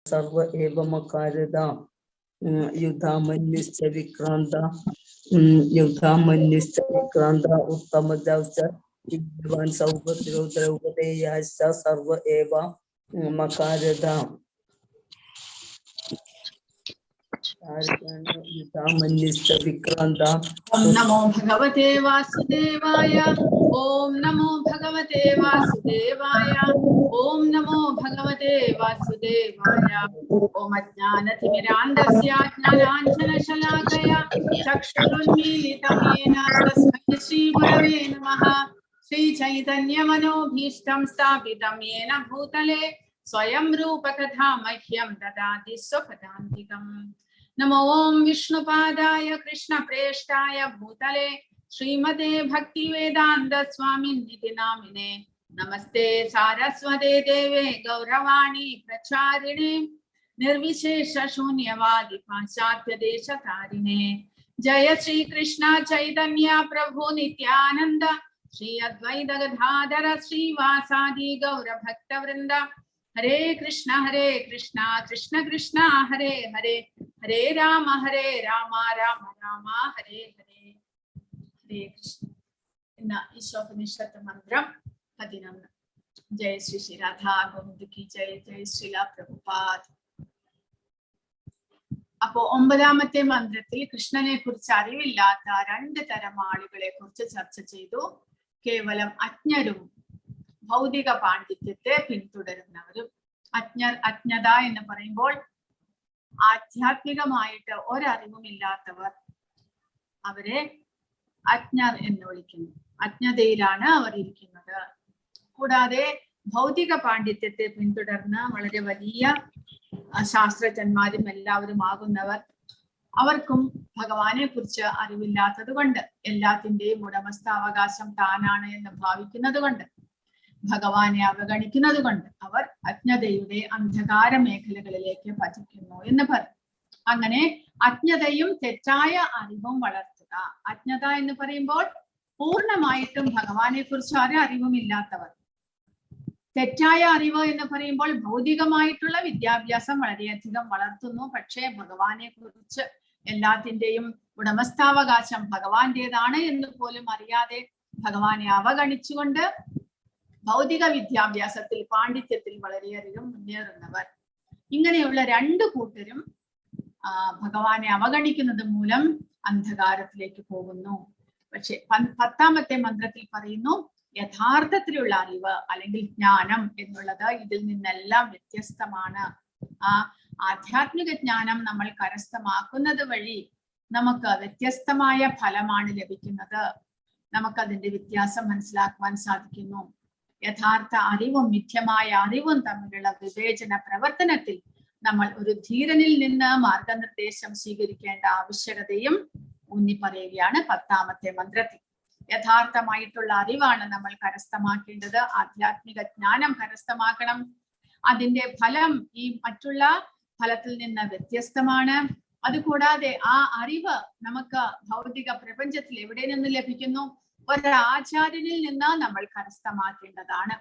सर्व एवं मकारदा युद्धामन्युश्च विक्रांता उत्तम विद्वान् सौभद्रो द्रौपदेयाश्च सर्व एव मकारदा युद्धामन्युश्च विक्रांता। ओम नमो भगवते वासुदेवाय। ओम नमो भगवते वासुदेवाय। ओम नमो भगवते वासुदेवाय। ओम अज्ञानतिमिरान्धस्य ज्ञानाञ्जनशलाकया चक्षुरुन्मीलितं येन तस्मै श्रीगुरवे नमः। श्रीचैतन्यमनोभीष्टं स्थापितं येन भूतले स्वयं रूपकथा मह्यं ददाति स्वपदान्तिकम्। नमो ओम विष्णुपादाय कृष्णप्रेष्ठाय भूतले श्रीमते भक्तिवेदांत स्वामिनिति नामिने। नमस्ते सारस्वते देवे गौरवाणी प्रचारिणे निर्विशेष शून्यवादी पाश्चात्य देशतारिणे। जय श्री कृष्ण चैतन्य प्रभु नित्यानंद श्री अद्वैत गदाधर श्रीवासादि गौर भक्त वृंद। हरे कृष्ण कृष्ण कृष्ण हरे हरे हरे राम राम राम हरे हरे। हरे कृष्ण। इन ईशोपनिषत् मंत्रम 11। जय श्री श्री राधा गोविंद की जय। जय श्रीला प्रभुपाद। അപ്പോ 9ാമത്തെ മന്ത്രത്തിൽ കൃഷ്ണനെ കുറിച്ച് അറിവില്ലാത്ത 2 തരം ആളുകളെ കുറിച്ച് ചർച്ച ചെയ്തു. കേവലം അജ്ഞരും ഭൗതിക പാണ്ഡിത്യത്തെ പിന്തുടരുന്നവരും. അജ്ഞത എന്ന് പറയുമ്പോൾ ആധ്യാത്മികമായിട്ട് ഒരറിവുമില്ലാത്തവർ, അവരെ അജ്ഞർ എന്ന് വിളിക്കുന്നു. അജ്ഞതയിലാണ് അവർ ഇരിക്കുന്നത്. കൂടാതെ ഭൗതിക പാണ്ഡിത്യത്തെ പിന്തുടർന്ന് വളരെ വലിയ ശാസ്ത്രജ്ഞന്മാരും എല്ലാവരും ആകുന്നവർ, അവർക്കും ഭഗവാനെ കുറിച്ച് അറിവില്ലാത്തത് കൊണ്ട്, എല്ലാത്തിന്റെയും ഉടമസ്ഥാവകാശം താനാണ് എന്ന് ഭാവിക്കുന്നത് കൊണ്ട്, ഭഗവാനെ അവഗണിക്കുന്നത് കൊണ്ട് അവർ അജ്ഞതയുടെ അന്ധകാര മേഖലകളിലേക്ക് പതിക്കുന്നു എന്ന് പറയും. അങ്ങനെ അജ്ഞതയും തെറ്റായ അറിവും വളർത്തുക. അജ്ഞത എന്ന് പറയുമ്പോൾ പൂർണ്ണമായിട്ടും ഭഗവാനെ കുറിച്ച് ഒരറിവുമില്ലാത്തവർ. തെറ്റായ അറിവ് എന്ന് പറയുമ്പോൾ ഭൗതികമായിട്ടുള്ള വിദ്യാഭ്യാസം വളരെയധികം വളർത്തുന്നു, പക്ഷേ ഭഗവാനെ കുറിച്ച് എല്ലാത്തിന്റെയും ഉടമസ്ഥാവകാശം ഭഗവാന്റേതാണ് എന്ന് പോലും അറിയാതെ ഭഗവാനെ അവഗണിച്ചുകൊണ്ട് ഭൗതിക വിദ്യാഭ്യാസത്തിൽ പാണ്ഡിത്യത്തിൽ വളരെയധികം മുന്നേറുന്നവർ. ഇങ്ങനെയുള്ള 2 കൂട്ടരും ഭഗവാനെ അവഗണിക്കുന്നത് മൂലം അന്ധകാരത്തിലേക്ക് പോകുന്നു. പക്ഷെ 10ാമത്തെ മന്ത്രത്തിൽ പറയുന്നു, യഥാർത്ഥത്തിലുള്ള അറിവ് അല്ലെങ്കിൽ ജ്ഞാനം എന്നുള്ളത് ഇതിൽ നിന്നെല്ലാം വ്യത്യസ്തമാണ്. ആധ്യാത്മിക ജ്ഞാനം നമ്മൾ കരസ്ഥമാക്കുന്നത് വഴി നമുക്ക് വ്യത്യസ്തമായ ഫലമാണ് ലഭിക്കുന്നത്. നമുക്കതിന്റെ വ്യത്യാസം മനസ്സിലാക്കുവാൻ സാധിക്കുന്നു. യഥാർത്ഥ അറിവും മിഥ്യമായ അറിവും തമ്മിലുള്ള വിവേചന പ്രവർത്തനത്തിൽ നമ്മൾ ഒരു ധീരനിൽ നിന്ന് മാർഗനിർദ്ദേശം സ്വീകരിക്കേണ്ട ആവശ്യകതയും ഊന്നി പറയുകയാണ് 10ാമത്തെ മന്ത്രത്തിൽ. യഥാർത്ഥമായിട്ടുള്ള അറിവാണ് നമ്മൾ കരസ്ഥമാക്കേണ്ടത്. ആധ്യാത്മിക ജ്ഞാനം കരസ്ഥമാക്കണം. അതിന്റെ ഫലം ഈ മറ്റുള്ള ഫലത്തിൽ നിന്ന് വ്യത്യസ്തമാണ്. അതുകൂടാതെ ആ അറിവ് നമുക്ക് ഭൗതിക പ്രപഞ്ചത്തിൽ എവിടെ നിന്ന് ലഭിക്കുന്നു? ഒരാചാര്യനിൽ നിന്ന് നമ്മൾ കരസ്ഥമാക്കേണ്ടതാണ്.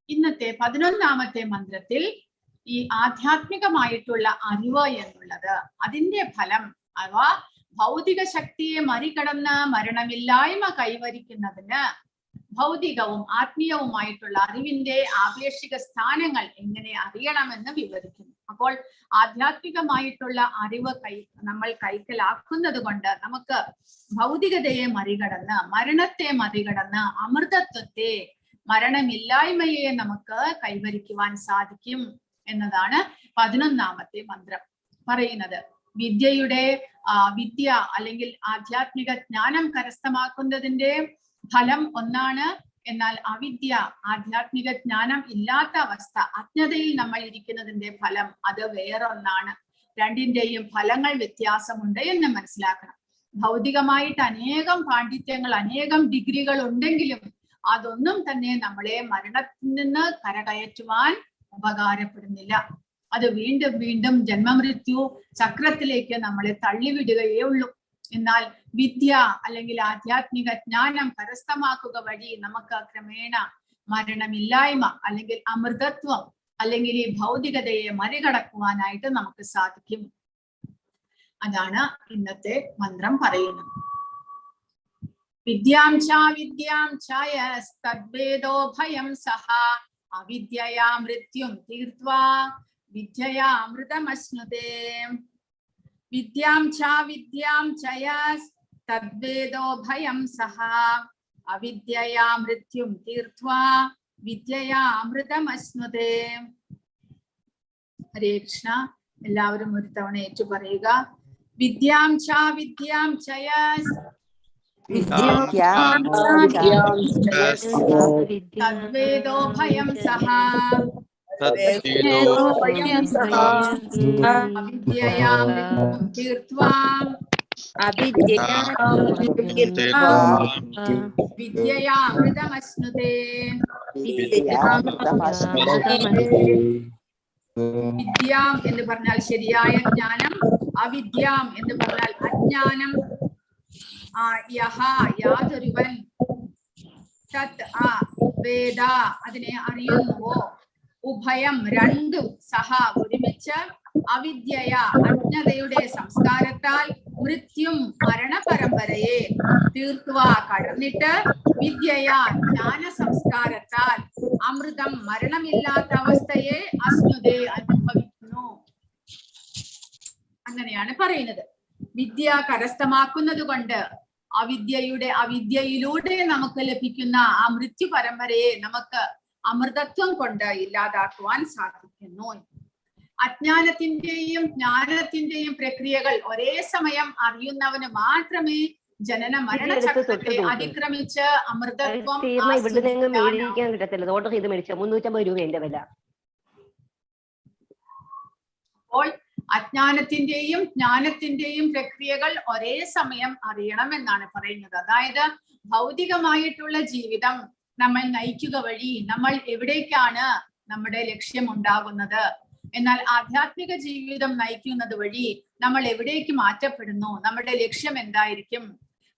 ഇന്നത്തെ 11ാമത്തെ മന്ത്രത്തിൽ ഈ ആധ്യാത്മികമായിട്ടുള്ള അറിവ് എന്നുള്ളത്, അതിന്റെ ഫലം അഥവാ ഭൗതിക ശക്തിയെ മറികടന്ന് മരണമില്ലായ്മ കൈവരിക്കുന്നതിന് ഭൗതികവും ആത്മീയവുമായിട്ടുള്ള അറിവിന്റെ ആപേക്ഷിക സ്ഥാനങ്ങൾ എങ്ങനെ അറിയണമെന്ന് വിവരിക്കുന്നു. അപ്പോൾ ആധ്യാത്മികമായിട്ടുള്ള അറിവ് നമ്മൾ കൈക്കലാക്കുന്നത് കൊണ്ട് നമുക്ക് ഭൗതികതയെ മറികടന്ന്, മരണത്തെ മറികടന്ന് അമൃതത്വത്തെ, മരണമില്ലായ്മയെ നമുക്ക് കൈവരിക്കുവാൻ സാധിക്കും എന്നതാണ് 11ാമത്തെ മന്ത്രം പറയുന്നത്. വിദ്യ അല്ലെങ്കിൽ ആധ്യാത്മിക ജ്ഞാനം കരസ്ഥമാക്കുന്നതിന്റെ ഫലം ഒന്നാണ്. എന്നാൽ അവിദ്യ, ആധ്യാത്മിക ജ്ഞാനം ഇല്ലാത്ത അവസ്ഥ, അജ്ഞതയിൽ നമ്മൾ ഇരിക്കുന്നതിന്റെ ഫലം അത് വേറൊന്നാണ്. രണ്ടിന്റെയും ഫലങ്ങൾ വ്യത്യാസമുണ്ട് എന്ന് മനസ്സിലാക്കണം. ഭൗതികമായിട്ട് അനേകം പാണ്ഡിത്യങ്ങൾ, അനേകം ഡിഗ്രികൾ ഉണ്ടെങ്കിലും അതൊന്നും തന്നെ നമ്മളെ മരണത്തിൽ നിന്ന് കരകയറ്റുവാൻ ഉപകാരപ്പെടുന്നില്ല. അത് വീണ്ടും വീണ്ടും ജന്മമൃത്യു ചക്രത്തിലേക്ക് നമ്മളെ തള്ളിവിടുകയേ ഉള്ളൂ. എന്നാൽ വിദ്യ അല്ലെങ്കിൽ ആധ്യാത്മിക ജ്ഞാനം കരസ്ഥമാക്കുക വഴി നമുക്ക് ക്രമേണ മരണമില്ലായ്മ അല്ലെങ്കിൽ അമൃതത്വം അല്ലെങ്കിൽ ഈ ഭൗതികതയെ മറികടക്കുവാനായിട്ട് നമുക്ക് സാധിക്കും. അതാണ് ഇന്നത്തെ മന്ത്രം പറയുന്നത്. വിദ്യാം ചായസ്തദ്വേദോ ഭയം സഹ അവിദ്യയാ മൃത്യും തീർത്വാ വിദ്യയാ അമൃതമശ്നുതേ. വിദ്യാം ചയസ്തദ്വേദോ ഭയം സഹ അവിദ്യയാ മൃത്യും തീർത്വാ വിദ്യയാ അമൃതമശ്നുതേ. ഹരേ കൃഷ്ണ. എല്ലാവരും ഒരു തവണ ഏറ്റു പറയുക. വിദ്യാം ചയസ് തദ്വേദോ ഭയം സഹ അവിദ്യയാ മൃത്യും തീർത്വാ വിദ്യയാ അമൃതമശ്നുതേ. വിദ്യാം എന്ന് പറഞ്ഞാൽ ശരിയായ ജ്ഞാനം, അവിദ്യാം എന്ന് പറഞ്ഞാൽ അജ്ഞാനം. യാതൊരുവൻ തത് വേദ അതിനെ അറിയുന്നുവോ, ഉഭയം രണ്ടും സഹ ഒരുമിച്ച്, അവിദ്യയ അജ്ഞതയുടെ സംസ്കാരത്താൽ, മൃത്യും മരണ പരമ്പരയെ, തീർത്തുവ കടന്നിട്ട്, വിദ്യയ ജ്ഞാന സംസ്കാരത്താൽ, അമൃതം മരണമില്ലാത്ത അവസ്ഥയെ അസ്നുതേ അനുഭവിക്കുന്നു. അങ്ങനെയാണ് പറയുന്നത്. വിദ്യ കരസ്ഥമാക്കുന്നത് കൊണ്ട് അവിദ്യയിലൂടെ നമുക്ക് ലഭിക്കുന്ന ആ മൃത്യു പരമ്പരയെ നമുക്ക് അമൃതത്വം കൊണ്ട് ഇല്ലാതാക്കുവാൻ സാധിക്കുന്നു. അജ്ഞാനത്തിന്റെയും ജ്ഞാനത്തിന്റെയും പ്രക്രിയകൾ ഒരേ സമയം അറിയുന്നവന് മാത്രമേ ജനന മരണ ചക്രത്തെ അതിക്രമിച്ച് അമൃതത്വം അപ്പോൾ അജ്ഞാനത്തിന്റെയും ജ്ഞാനത്തിന്റെയും പ്രക്രിയകൾ ഒരേ സമയം അറിയണം എന്നാണ് പറയുന്നത്. അതായത് ഭൗതികമായിട്ടുള്ള ജീവിതം നമ്മൾ നയിക്കുക വഴി നമ്മൾ എവിടേക്കാണ് നമ്മുടെ ലക്ഷ്യം ഉണ്ടാകുന്നത്, എന്നാൽ ആധ്യാത്മിക ജീവിതം നയിക്കുന്നത് വഴി നമ്മൾ എവിടേക്ക് മാറ്റപ്പെടുന്നു, നമ്മുടെ ലക്ഷ്യം എന്തായിരിക്കും.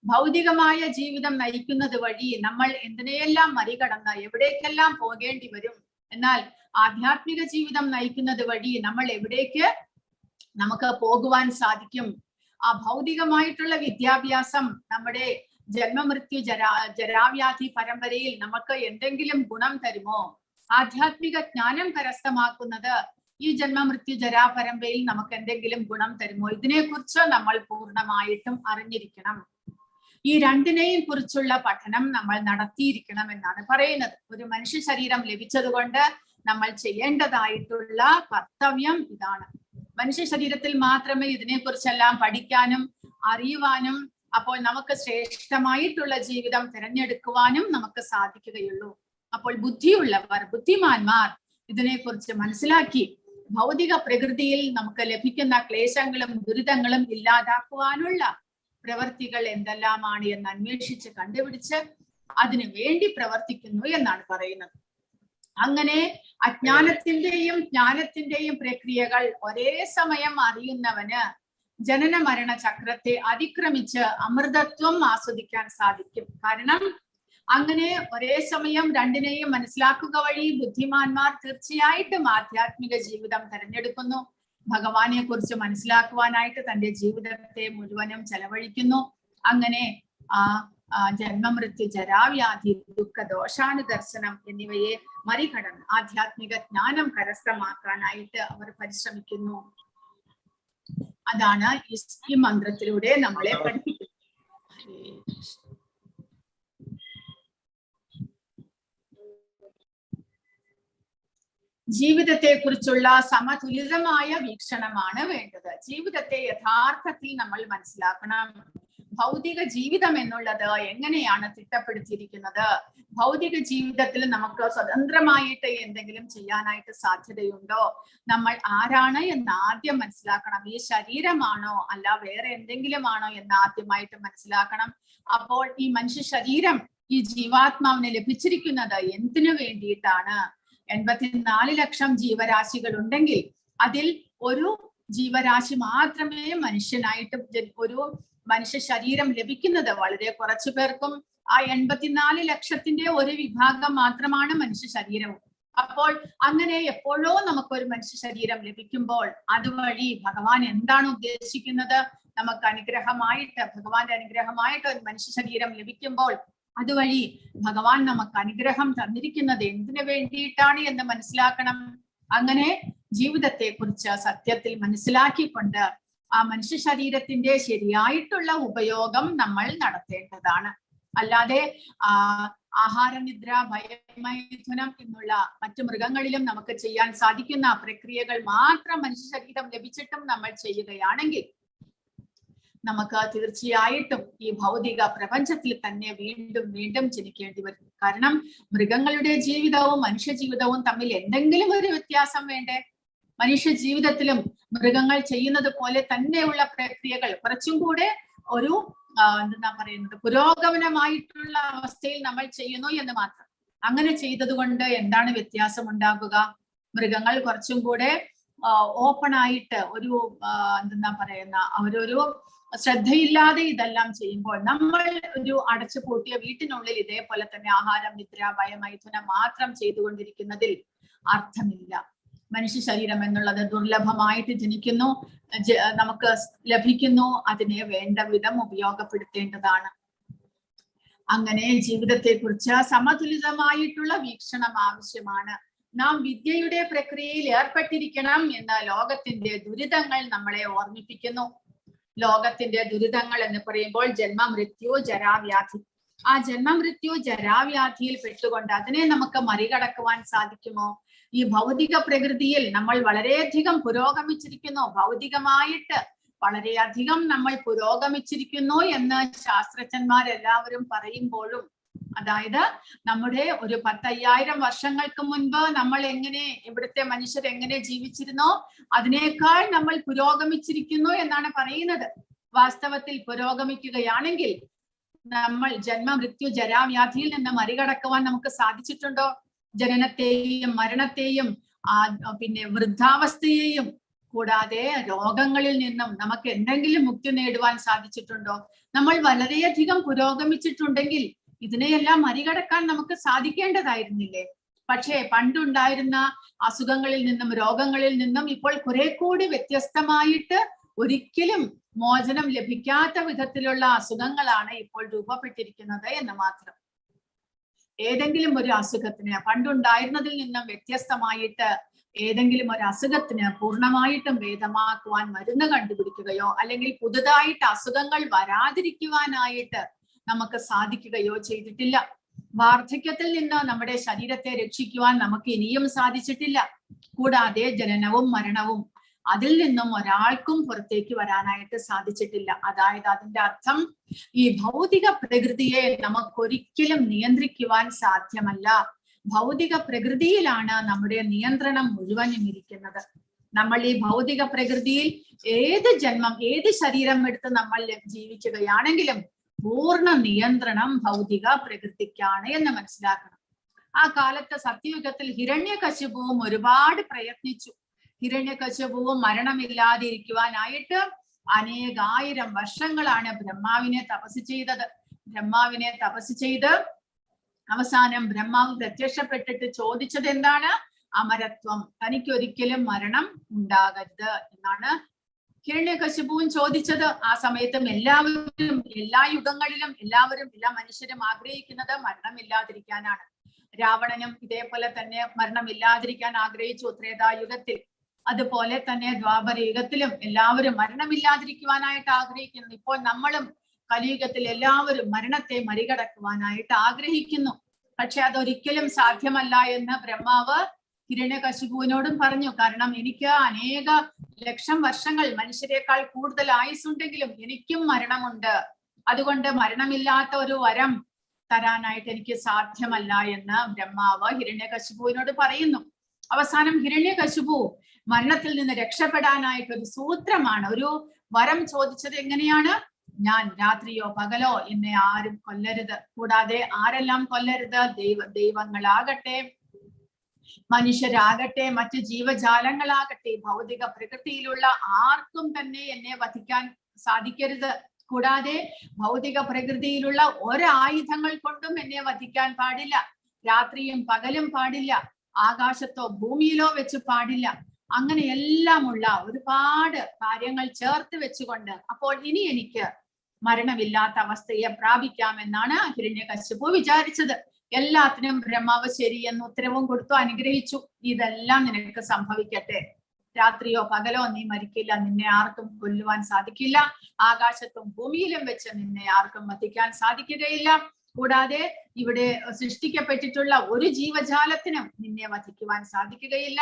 ഭൗതികമായ ജീവിതം നയിക്കുന്നത് വഴി നമ്മൾ എന്തിനെയെല്ലാം മറികടന്ന് എവിടേക്കെല്ലാം പോകേണ്ടി വരും, എന്നാൽ ആധ്യാത്മിക ജീവിതം നയിക്കുന്നത് വഴി നമ്മൾ എവിടേക്ക് നമുക്ക് പോകുവാൻ സാധിക്കും. ആ ഭൗതികമായിട്ടുള്ള വിദ്യാഭ്യാസം നമ്മുടെ ജന്മമൃത്യു ജരാവ്യാധി പരമ്പരയിൽ നമുക്ക് എന്തെങ്കിലും ഗുണം തരുമോ? ആധ്യാത്മിക ജ്ഞാനം കരസ്ഥമാക്കുന്നത് ഈ ജന്മമൃത്യു ജരാ പരമ്പരയിൽ നമുക്ക് എന്തെങ്കിലും ഗുണം തരുമോ? ഇതിനെക്കുറിച്ച് നമ്മൾ പൂർണ്ണമായിട്ടും അറിഞ്ഞിരിക്കണം. ഈ രണ്ടിനെയും കുറിച്ചുള്ള പഠനം നമ്മൾ നടത്തിയിരിക്കണം എന്നാണ് പറയുന്നത്. ഒരു മനുഷ്യ ശരീരം ലഭിച്ചത് കൊണ്ട് നമ്മൾ ചെയ്യേണ്ടതായിട്ടുള്ള കർത്തവ്യം ഇതാണ്. മനുഷ്യ ശരീരത്തിൽ മാത്രമേ ഇതിനെക്കുറിച്ചെല്ലാം പഠിക്കാനും അറിയുവാനും അപ്പോൾ നമുക്ക് ശ്രേഷ്ഠമായിട്ടുള്ള ജീവിതം തിരഞ്ഞെടുക്കുവാനും നമുക്ക് സാധിക്കുകയുള്ളൂ. അപ്പോൾ ബുദ്ധിയുള്ളവർ, ബുദ്ധിമാന്മാർ ഇതിനെക്കുറിച്ച് മനസ്സിലാക്കി ഭൗതിക പ്രകൃതിയിൽ നമുക്ക് ലഭിക്കുന്ന ക്ലേശങ്ങളും ദുരിതങ്ങളും ഇല്ലാതാക്കുവാനുള്ള പ്രവർത്തികൾ എന്തെല്ലാമാണ് എന്ന് അന്വേഷിച്ച് കണ്ടുപിടിച്ച് അതിനു വേണ്ടി പ്രവർത്തിക്കുന്നു എന്നാണ് പറയുന്നത്. അങ്ങനെ അജ്ഞാനത്തിന്റെയും ജ്ഞാനത്തിന്റെയും പ്രക്രിയകൾ ഒരേ സമയം അറിയുന്നവന് ജനന മരണ ചക്രത്തെ അതിക്രമിച്ച് അമൃതത്വം ആസ്വദിക്കാൻ സാധിക്കും. കാരണം അങ്ങനെ ഒരേ സമയം രണ്ടിനെയും മനസ്സിലാക്കുക വഴി ബുദ്ധിമാന്മാർ തീർച്ചയായിട്ടും ആധ്യാത്മിക ജീവിതം തിരഞ്ഞെടുക്കുന്നു. ഭഗവാനെ കുറിച്ച് മനസ്സിലാക്കുവാനായിട്ട് തന്റെ ജീവിതത്തെ മുഴുവനും ചെലവഴിക്കുന്നു. അങ്ങനെ ജന്മമൃത്യു ജരാവ്യാധി ദുഃഖ ദോഷാനുദർശനം എന്നിവയെ മറികടന്ന് ആധ്യാത്മിക ജ്ഞാനം കരസ്ഥമാക്കാനായിട്ട് അവർ പരിശ്രമിക്കുന്നു. അതാണ് ഈ മന്ത്രത്തിലൂടെ നമ്മളെ പഠിപ്പിക്കുന്നത്. ജീവിതത്തെ കുറിച്ചുള്ള സമതുലിതമായ വീക്ഷണമാണ് വേണ്ടത്. ജീവിതത്തെ യഥാർത്ഥത്തിൽ നമ്മൾ മനസ്സിലാക്കണം. ഭൗതിക ജീവിതം എന്നുള്ളത് എങ്ങനെയാണ് തിട്ടപ്പെടുത്തിയിരിക്കുന്നത്? ഭൗതിക ജീവിതത്തിൽ നമുക്ക് സ്വതന്ത്രമായിട്ട് എന്തെങ്കിലും ചെയ്യാനായിട്ട് സാധ്യതയുണ്ടോ? നമ്മൾ ആരാണ് എന്ന് ആദ്യം മനസ്സിലാക്കണം. ഈ ശരീരമാണോ അല്ല വേറെ എന്തെങ്കിലും ആണോ എന്ന് ആദ്യമായിട്ട് മനസ്സിലാക്കണം. അപ്പോൾ ഈ മനുഷ്യ ശരീരം ഈ ജീവാത്മാവിന് ലഭിച്ചിരിക്കുന്നത് എന്തിനു വേണ്ടിയിട്ടാണ്? 84 ലക്ഷം ജീവരാശികൾ ഉണ്ടെങ്കിൽ അതിൽ ഒരു ജീവരാശി മാത്രമേ മനുഷ്യനായിട്ട് ഒരു മനുഷ്യ ശരീരം ലഭിക്കുന്നത് വളരെ കുറച്ചു പേർക്കും. ആ 84 ലക്ഷത്തിന്റെ ഒരു വിഭാഗം മാത്രമാണ് മനുഷ്യ ശരീരവും. അപ്പോൾ അങ്ങനെ എപ്പോഴോ നമുക്കൊരു മനുഷ്യ ശരീരം ലഭിക്കുമ്പോൾ അതുവഴി ഭഗവാൻ എന്താണ് ഉദ്ദേശിക്കുന്നത്? നമുക്ക് അനുഗ്രഹമായിട്ട്, ഭഗവാന്റെ അനുഗ്രഹമായിട്ട് ഒരു മനുഷ്യ ശരീരം ലഭിക്കുമ്പോൾ അതുവഴി ഭഗവാൻ നമുക്ക് അനുഗ്രഹം തന്നിരിക്കുന്നത് എന്തിനു വേണ്ടിയിട്ടാണ് എന്ന് മനസ്സിലാക്കണം. അങ്ങനെ ജീവിതത്തെ കുറിച്ച് സത്യത്തിൽ മനസ്സിലാക്കിക്കൊണ്ട് ആ മനുഷ്യ ശരീരത്തിന്റെ ശരിയായിട്ടുള്ള ഉപയോഗം നമ്മൾ നടത്തേണ്ടതാണ്. അല്ലാതെ ആഹാരനിദ്ര ഭയമൈഥുനം എന്നുള്ള മറ്റു മൃഗങ്ങളിലും നമുക്ക് ചെയ്യാൻ സാധിക്കുന്ന പ്രക്രിയകൾ മാത്രം മനുഷ്യ ശരീരം ലഭിച്ചിട്ടും നമ്മൾ ചെയ്യുകയാണെങ്കിൽ നമുക്ക് തീർച്ചയായിട്ടും ഈ ഭൗതിക പ്രപഞ്ചത്തിൽ തന്നെ വീണ്ടും വീണ്ടും ജനിക്കേണ്ടി വരും. കാരണം മൃഗങ്ങളുടെ ജീവിതവും മനുഷ്യ ജീവിതവും തമ്മിൽ എന്തെങ്കിലും ഒരു വ്യത്യാസം വേണ്ടേ? മനുഷ്യ ജീവിതത്തിലും മൃഗങ്ങൾ ചെയ്യുന്നത് പോലെ തന്നെയുള്ള പ്രക്രിയകൾ കുറച്ചും കൂടെ ഒരു എന്താ പറയുന്നത് പുരോഗമനമായിട്ടുള്ള അവസ്ഥയിൽ നമ്മൾ ചെയ്യുന്നു എന്ന് മാത്രം. അങ്ങനെ ചെയ്തത് കൊണ്ട് എന്താണ് വ്യത്യാസം ഉണ്ടാകുക? മൃഗങ്ങൾ കുറച്ചും കൂടെ ഓപ്പൺ ആയിട്ട് ഒരു എന്താ പറയുന്ന അവരൊരു ശ്രദ്ധയില്ലാതെ ഇതെല്ലാം ചെയ്യുമ്പോൾ നമ്മൾ ഒരു അടച്ചു പൂട്ടിയ വീട്ടിനുള്ളിൽ ഇതേപോലെ തന്നെ ആഹാരം നിദ്ര ഭയമൈഥുനം മാത്രം ചെയ്തുകൊണ്ടിരിക്കുന്നതിൽ അർത്ഥമില്ല. മനുഷ്യ ശരീരം എന്നുള്ളത് ദുർലഭമായിട്ട് ജനിക്കുന്നു, നമുക്ക് ലഭിക്കുന്നു, അതിനെ വേണ്ട വിധം ഉപയോഗപ്പെടുത്തേണ്ടതാണ്. അങ്ങനെ ജീവിതത്തെ കുറിച്ച് സമതുലിതമായിട്ടുള്ള വീക്ഷണം ആവശ്യമാണ്. നാം വിദ്യയുടെ പ്രക്രിയയിൽ ഏർപ്പെട്ടിരിക്കണം എന്ന ലോകത്തിന്റെ ദുരിതങ്ങൾ നമ്മളെ ഓർമ്മിപ്പിക്കുന്നു. ലോകത്തിന്റെ ദുരിതങ്ങൾ എന്ന് പറയുമ്പോൾ ജന്മ മൃത്യു ജരാവ്യാധി. ആ ജന്മ മൃത്യു ജരാവ്യാധിയിൽ പെട്ടുകൊണ്ട് അതിനെ നമുക്ക് മറികടക്കുവാൻ സാധിക്കുമോ? ഈ ഭൗതിക പ്രകൃതിയിൽ നമ്മൾ വളരെയധികം പുരോഗമിച്ചിരിക്കുന്നു, ഭൗതികമായിട്ട് വളരെയധികം നമ്മൾ പുരോഗമിച്ചിരിക്കുന്നു എന്ന് ശാസ്ത്രജ്ഞന്മാരെല്ലാവരും പറയുമ്പോഴും, അതായത് നമ്മുടെ ഒരു 10,000 വർഷങ്ങൾക്ക് മുൻപ് നമ്മൾ എങ്ങനെ ഇവിടുത്തെ മനുഷ്യർ എങ്ങനെ ജീവിച്ചിരുന്നോ അതിനേക്കാൾ നമ്മൾ പുരോഗമിച്ചിരിക്കുന്നു എന്നാണ് പറയുന്നത്. വാസ്തവത്തിൽ പുരോഗമിക്കുകയാണെങ്കിൽ നമ്മൾ ജന്മ മൃത്യു ജരാവ്യാധിയിൽ നിന്ന് മറികടക്കുവാൻ നമുക്ക് സാധിച്ചിട്ടുണ്ടോ? ജനനത്തെയും മരണത്തെയും പിന്നെ വൃദ്ധാവസ്ഥയെയും കൂടാതെ രോഗങ്ങളിൽ നിന്നും നമുക്ക് എന്തെങ്കിലും മുക്തി നേടുവാൻ സാധിച്ചിട്ടുണ്ടോ? നമ്മൾ വളരെയധികം പുരോഗമിച്ചിട്ടുണ്ടെങ്കിൽ ഇതിനെയെല്ലാം മറികടക്കാൻ നമുക്ക് സാധിക്കേണ്ടതായിരുന്നില്ലേ? പക്ഷേ പണ്ടുണ്ടായിരുന്ന അസുഖങ്ങളിൽ നിന്നും രോഗങ്ങളിൽ നിന്നും ഇപ്പോൾ കുറെ കൂടി വ്യത്യസ്തമായിട്ട് ഒരിക്കലും മോചനം ലഭിക്കാത്ത വിധത്തിലുള്ള അസുഖങ്ങളാണ് ഇപ്പോൾ രൂപപ്പെട്ടിരിക്കുന്നത് എന്ന് മാത്രം. ഏതെങ്കിലും ഒരു അസുഖത്തിന് പണ്ടുണ്ടായിരുന്നതിൽ നിന്നും വ്യത്യസ്തമായിട്ട് ഏതെങ്കിലും ഒരു അസുഖത്തിന് പൂർണ്ണമായിട്ടും ഭേദമാക്കുവാൻ മരുന്ന് കണ്ടുപിടിക്കുകയോ അല്ലെങ്കിൽ പുതുതായിട്ട് അസുഖങ്ങൾ വരാതിരിക്കുവാനായിട്ട് നമുക്ക് സാധിക്കുകയോ ചെയ്തിട്ടില്ല. വാർദ്ധക്യത്തിൽ നിന്ന് നമ്മുടെ ശരീരത്തെ രക്ഷിക്കുവാൻ നമുക്ക് ഇനിയും സാധിച്ചിട്ടില്ല. കൂടാതെ ജനനവും മരണവും അതിൽ നിന്നും ഒരാൾക്കും പുറത്തേക്ക് വരാനായിട്ട് സാധിച്ചിട്ടില്ല. അതായത് അതിന്റെ അർത്ഥം ഈ ഭൗതിക പ്രകൃതിയെ നമുക്കൊരിക്കലും നിയന്ത്രിക്കുവാൻ സാധ്യമല്ല. ഭൗതിക പ്രകൃതിയിലാണ് നമ്മുടെ നിയന്ത്രണം മുഴുവനും ഇരിക്കുന്നത്. നമ്മൾ ഈ ഭൗതിക പ്രകൃതിയിൽ ഏത് ജന്മം ഏത് ശരീരം എടുത്ത് നമ്മൾ ജീവിക്കുകയാണെങ്കിലും പൂർണ്ണ നിയന്ത്രണം ഭൗതിക പ്രകൃതിക്കാണ് എന്ന് മനസ്സിലാക്കണം. ആ കാലത്ത് സത്യയുഗത്തിൽ ഹിരണ്യകശിപുവും ഒരുപാട് പ്രയത്നിച്ചു. ഹിരണ്യകശിപുവും മരണമില്ലാതിരിക്കുവാനായിട്ട് അനേകായിരം വർഷങ്ങളാണ് ബ്രഹ്മാവിനെ തപസ് ചെയ്തത്. ബ്രഹ്മാവിനെ തപസ് ചെയ്ത് അവസാനം ബ്രഹ്മാവ് പ്രത്യക്ഷപ്പെട്ടിട്ട് ചോദിച്ചത് എന്താണ്? അമരത്വം, തനിക്കൊരിക്കലും മരണം ഉണ്ടാകരുത് എന്നാണ് ഹിരണ്യകശിപുവും ചോദിച്ചത്. ആ സമയത്തും എല്ലാവരും എല്ലാ യുഗങ്ങളിലും എല്ലാ മനുഷ്യരും ആഗ്രഹിക്കുന്നത് മരണമില്ലാതിരിക്കാനാണ്. രാവണനും ഇതേപോലെ തന്നെ മരണമില്ലാതിരിക്കാൻ ആഗ്രഹിച്ചു ത്രേതായുഗത്തിൽ. അതുപോലെ തന്നെ ദ്വാപര യുഗത്തിലും എല്ലാവരും മരണമില്ലാതിരിക്കുവാനായിട്ട് ആഗ്രഹിക്കുന്നു. ഇപ്പോൾ നമ്മളും കലിയുഗത്തിൽ എല്ലാവരും മരണത്തെ മറികടക്കുവാനായിട്ട് ആഗ്രഹിക്കുന്നു. പക്ഷെ അതൊരിക്കലും സാധ്യമല്ല എന്ന് ബ്രഹ്മാവ് ഹിരണ്യകശിപുവിനോടും പറഞ്ഞു. കാരണം എനിക്ക് അനേക ലക്ഷം വർഷങ്ങൾ മനുഷ്യരെക്കാൾ കൂടുതൽ ആയുസ്സുണ്ടെങ്കിലും എനിക്കും മരണമുണ്ട്. അതുകൊണ്ട് മരണമില്ലാത്ത ഒരു വരം തരാനായിട്ട് എനിക്ക് സാധ്യമല്ല എന്ന് ബ്രഹ്മാവ് ഹിരണ്യകശിപുവിനോട് പറയുന്നു. അവസാനം ഹിരണ്യകശിപു മരണത്തിൽ നിന്ന് രക്ഷപ്പെടാനായിട്ട് ഒരു സൂത്രമാണ്, ഒരു വരം ചോദിച്ചത്. എങ്ങനെയാണ്? ഞാൻ രാത്രിയോ പകലോ എന്നെ ആരും കൊല്ലരുത്. കൂടാതെ ആരെല്ലാം കൊല്ലരുത്? ദൈവങ്ങളാകട്ടെ, മനുഷ്യരാകട്ടെ, മറ്റു ജീവജാലങ്ങളാകട്ടെ, ഭൗതിക പ്രകൃതിയിലുള്ള ആർക്കും തന്നെ എന്നെ വധിക്കാൻ സാധിക്കരുത്. കൂടാതെ ഭൗതിക പ്രകൃതിയിലുള്ള ഒരായുധങ്ങൾ കൊണ്ടും എന്നെ വധിക്കാൻ പാടില്ല. രാത്രിയും പകലും പാടില്ല. ആകാശത്തോ ഭൂമിയിലോ വെച്ച് പാടില്ല. അങ്ങനെയെല്ലാമുള്ള ഒരുപാട് കാര്യങ്ങൾ ചേർത്ത് വെച്ചുകൊണ്ട് അപ്പോൾ ഇനി എനിക്ക് മരണമില്ലാത്ത അവസ്ഥയെ പ്രാപിക്കാമെന്നാണ് ഹിരണ്യകശിപു വിചാരിച്ചത്. എല്ലാത്തിനും ബ്രഹ്മാവ് ശരി എന്ന് ഉത്തരവും കൊടുത്തു, അനുഗ്രഹിച്ചു. ഇതെല്ലാം നിനക്ക് സംഭവിക്കട്ടെ, രാത്രിയോ പകലോ നീ മരിക്കില്ല, നിന്നെ ആർക്കും കൊല്ലുവാൻ സാധിക്കില്ല, ആകാശത്തും ഭൂമിയിലും വെച്ച് നിന്നെ ആർക്കും വധിക്കാൻ സാധിക്കുകയില്ല, കൂടാതെ ഇവിടെ സൃഷ്ടിക്കപ്പെട്ടിട്ടുള്ള ഒരു ജീവജാലത്തിനും നിന്നെ വധിക്കുവാൻ സാധിക്കുകയില്ല,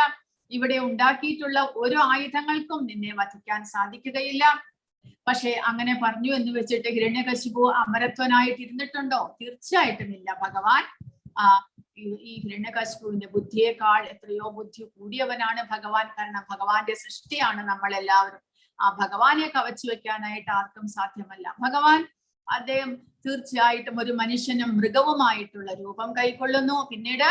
ഇവിടെ ഉണ്ടാക്കിയിട്ടുള്ള ഒരു ആയുധങ്ങൾക്കും നിന്നെ വധിക്കാൻ സാധിക്കുകയില്ല. പക്ഷെ അങ്ങനെ പറഞ്ഞു എന്ന് വെച്ചിട്ട് ഹിരണ്യകശിപു അമരത്വനായിട്ട് ഇരുന്നിട്ടുണ്ടോ? തീർച്ചയായിട്ടും ഇല്ല. ഭഗവാൻ ഈ ഹിരണ്യകശിപുവിന്റെ ബുദ്ധിയേക്കാൾ എത്രയോ ബുദ്ധി കൂടിയവനാണ് ഭഗവാൻ. കാരണം ഭഗവാന്റെ സൃഷ്ടിയാണ് നമ്മളെല്ലാവരും. ആ ഭഗവാനെ കവച്ചു വെക്കാനായിട്ട് ആർക്കും സാധ്യമല്ല. ഭഗവാൻ അദ്ദേഹം തീർച്ചയായിട്ടും ഒരു മനുഷ്യനും മൃഗവുമായിട്ടുള്ള രൂപം കൈക്കൊള്ളുന്നു. പിന്നീട്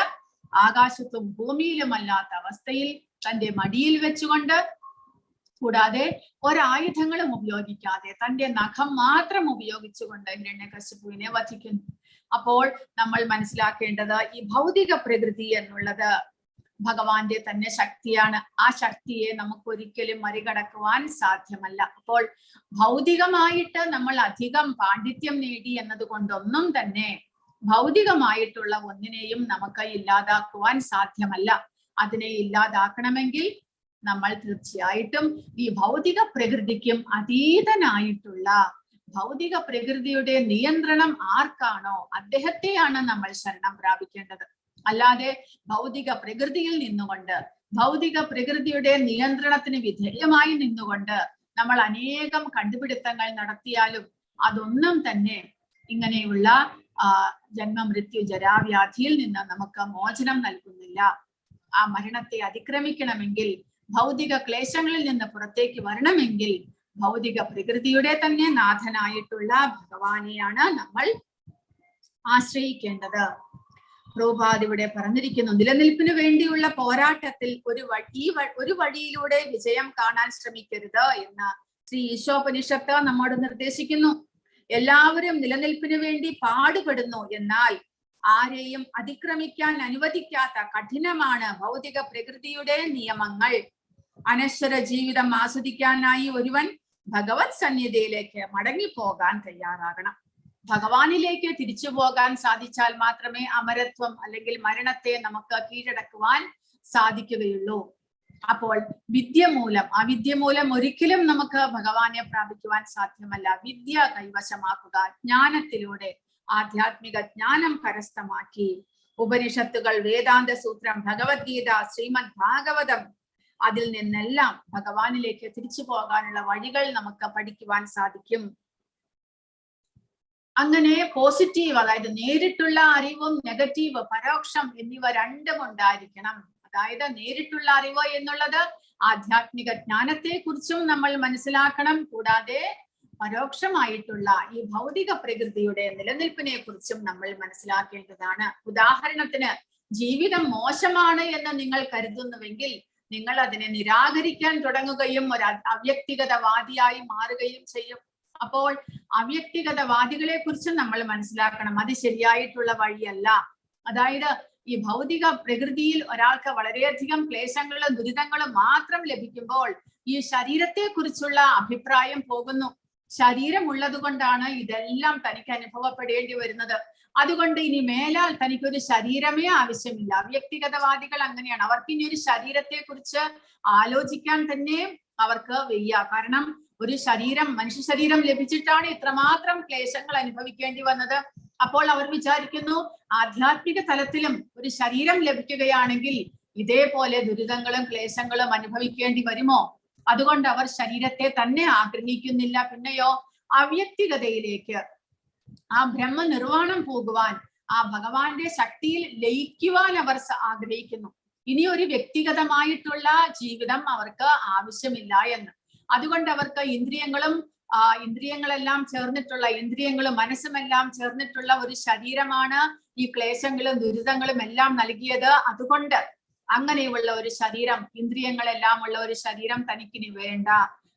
ആകാശത്തും ഭൂമിയിലുമല്ലാത്ത അവസ്ഥയിൽ തന്റെ മടിയിൽ വെച്ചുകൊണ്ട്, കൂടാതെ ഒരായുധങ്ങളും ഉപയോഗിക്കാതെ തന്റെ നഖം മാത്രം ഉപയോഗിച്ചുകൊണ്ട് ഹിരണ്യകശിപുവിനെ വധിക്കുന്നു. അപ്പോൾ നമ്മൾ മനസ്സിലാക്കേണ്ടത് ഈ ഭൗതിക പ്രകൃതി എന്നുള്ളത് ഭഗവാന്റെ തന്നെ ശക്തിയാണ്. ആ ശക്തിയെ നമുക്ക് ഒരിക്കലും മറികടക്കുവാൻ സാധ്യമല്ല. അപ്പോൾ ഭൗതികമായിട്ട് നമ്മൾ അധികം പാണ്ഡിത്യം നേടി എന്നതുകൊണ്ടൊന്നും തന്നെ ഭൗതികമായിട്ടുള്ള ഒന്നിനെയും നമുക്ക് ഇല്ലാതാക്കുവാൻ സാധ്യമല്ല. അതിനെ ഇല്ലാതാക്കണമെങ്കിൽ നമ്മൾ തീർച്ചയായിട്ടും ഈ ഭൗതിക പ്രകൃതിക്കും അതീതനായിട്ടുള്ള ഭൗതിക പ്രകൃതിയുടെ നിയന്ത്രണം ആർക്കാണോ അദ്ദേഹത്തെയാണ് നമ്മൾ ശരണം പ്രാപിക്കേണ്ടത്. അല്ലാതെ ഭൗതിക പ്രകൃതിയിൽ നിന്നുകൊണ്ട്, ഭൗതിക പ്രകൃതിയുടെ നിയന്ത്രണത്തിന് വിധേയമായി നിന്നുകൊണ്ട് നമ്മൾ അനേകം കണ്ടുപിടുത്തങ്ങൾ നടത്തിയാലും അതൊന്നും തന്നെ ഇങ്ങനെയുള്ള ജന്മ മൃത്യു ജരാവ്യാധിയിൽ നിന്ന് നമുക്ക് മോചനം നൽകുന്നില്ല. ആ മരണത്തെ അതിക്രമിക്കണമെങ്കിൽ, ഭൗതിക ക്ലേശങ്ങളിൽ നിന്ന് പുറത്തേക്ക് വരണമെങ്കിൽ ഭൗതിക പ്രകൃതിയുടെ തന്നെ നാഥനായിട്ടുള്ള ഭഗവാനെയാണ് നമ്മൾ ആശ്രയിക്കേണ്ടത്. പ്രഭുപാദ് ഇവിടെ പറഞ്ഞിരിക്കുന്നു, നിലനിൽപ്പിന് വേണ്ടിയുള്ള പോരാട്ടത്തിൽ ഒരു വഴിയിലൂടെ വിജയം കാണാൻ ശ്രമിക്കരുത് എന്ന് ശ്രീ ഈശോപനിഷത്ത് നമ്മോട് നിർദ്ദേശിക്കുന്നു. എല്ലാവരും നിലനിൽപ്പിന് വേണ്ടി പാടുപെടുന്നു, എന്നാൽ ആരെയും അതിക്രമിക്കാൻ അനുവദിക്കാത്ത കഠിനമാണ് ഭൗതിക പ്രകൃതിയുടെ നിയമങ്ങൾ. അനശ്വര ജീവിതം ആസ്വദിക്കാനായി ഒരുവൻ ഭഗവത് സന്നിധിയിലേക്ക് മടങ്ങിപ്പോകാൻ തയ്യാറാകണം. ഭഗവാനിലേക്ക് തിരിച്ചു പോകാൻ സാധിച്ചാൽ മാത്രമേ അമരത്വം അല്ലെങ്കിൽ മരണത്തെ നമുക്ക് കീഴടക്കുവാൻ സാധിക്കുകയുള്ളൂ. അപ്പോൾ അവിദ്യ മൂലം ഒരിക്കലും നമുക്ക് ഭഗവാനെ പ്രാപിക്കുവാൻ സാധ്യമല്ല. വിദ്യ കൈവശമാക്കുക, ജ്ഞാനത്തിലൂടെ ആധ്യാത്മിക ജ്ഞാനം കരസ്ഥമാക്കി ഉപനിഷത്തുകൾ, വേദാന്ത സൂത്രം, ഭഗവത്ഗീത, ശ്രീമദ് ഭാഗവതം, അതിൽ നിന്നെല്ലാം ഭഗവാനിലേക്ക് തിരിച്ചു പോകാനുള്ള വഴികൾ നമുക്ക് പഠിക്കുവാൻ സാധിക്കും. അങ്ങനെ പോസിറ്റീവ്, അതായത് നേരിട്ടുള്ള അറിവും നെഗറ്റീവ്, പരോക്ഷം എന്നിവ രണ്ടും ഉണ്ടായിരിക്കണം. അതായത് നേരിട്ടുള്ള അറിവ് എന്നുള്ളത് ആധ്യാത്മിക ജ്ഞാനത്തെ കുറിച്ചും നമ്മൾ മനസ്സിലാക്കണം. കൂടാതെ പരോക്ഷമായിട്ടുള്ള ഈ ഭൗതിക പ്രകൃതിയുടെ നിലനിൽപ്പിനെ കുറിച്ചും നമ്മൾ മനസ്സിലാക്കേണ്ടതാണ്. ഉദാഹരണത്തിന്, ജീവിതം മോശമാണ് എന്ന് നിങ്ങൾ കരുതുന്നുവെങ്കിൽ നിങ്ങൾ അതിനെ നിരാകരിക്കാൻ തുടങ്ങുകയും ഒരു അവ്യക്തിഗതവാദിയായി മാറുകയും ചെയ്യും. അപ്പോൾ അവ്യക്തിഗതവാദികളെ കുറിച്ചും നമ്മൾ മനസ്സിലാക്കണം. അത് ശരിയായിട്ടുള്ള വഴിയല്ല. അതായത് ഈ ഭൗതിക പ്രകൃതിയിൽ ഒരാൾക്ക് വളരെയധികം ക്ലേശങ്ങളും ദുരിതങ്ങളും മാത്രം ലഭിക്കുമ്പോൾ ഈ ശരീരത്തെ കുറിച്ചുള്ള അഭിപ്രായം പോകുന്നു. ശരീരം ഉള്ളത് കൊണ്ടാണ് ഇതെല്ലാം തനിക്ക് അനുഭവപ്പെടേണ്ടി വരുന്നത്. അതുകൊണ്ട് ഇനി മേലാൽ തനിക്കൊരു ശരീരമേ ആവശ്യമില്ല. വ്യക്തിഗതവാദികൾ അങ്ങനെയാണ്. അവർക്ക് ഇനി ഒരു ശരീരത്തെ കുറിച്ച് ആലോചിക്കാൻ തന്നെ അവർക്ക് വയ്യ. കാരണം ഒരു ശരീരം, മനുഷ്യ ശരീരം ലഭിച്ചിട്ടാണ് ഇത്രമാത്രം ക്ലേശങ്ങൾ അനുഭവിക്കേണ്ടി വന്നത്. അപ്പോൾ അവർ വിചാരിക്കുന്നു, ആധ്യാത്മിക തലത്തിലും ഒരു ശരീരം ലഭിക്കുകയാണെങ്കിൽ ഇതേപോലെ ദുരിതങ്ങളും ക്ലേശങ്ങളും അനുഭവിക്കേണ്ടി വരുമോ? അതുകൊണ്ട് അവർ ശരീരത്തെ തന്നെ ആഗ്രഹിക്കുന്നില്ല. പിന്നെയോ അവ്യക്തിഗതയിലേക്ക്, ആ ബ്രഹ്മനിർവാണം പോകുവാൻ, ആ ഭഗവാന്റെ ശക്തിയിൽ ലയിക്കുവാൻ അവർ ആഗ്രഹിക്കുന്നു. ഇനി ഒരു വ്യക്തിഗതമായിട്ടുള്ള ജീവിതം അവർക്ക് ആവശ്യമില്ല എന്ന്. അതുകൊണ്ട് അവർക്ക് ഇന്ദ്രിയങ്ങളെല്ലാം ചേർന്നിട്ടുള്ള, ഇന്ദ്രിയങ്ങളും മനസ്സുമെല്ലാം ചേർന്നിട്ടുള്ള ഒരു ശരീരമാണ് ഈ ക്ലേശങ്ങളും ദുരിതങ്ങളും എല്ലാം നൽകിയത്. അതുകൊണ്ട് അങ്ങനെയുള്ള ഒരു ശരീരം, ഇന്ദ്രിയങ്ങളെല്ലാം ഉള്ള ഒരു ശരീരം തനിക്കിനി വേണ്ട.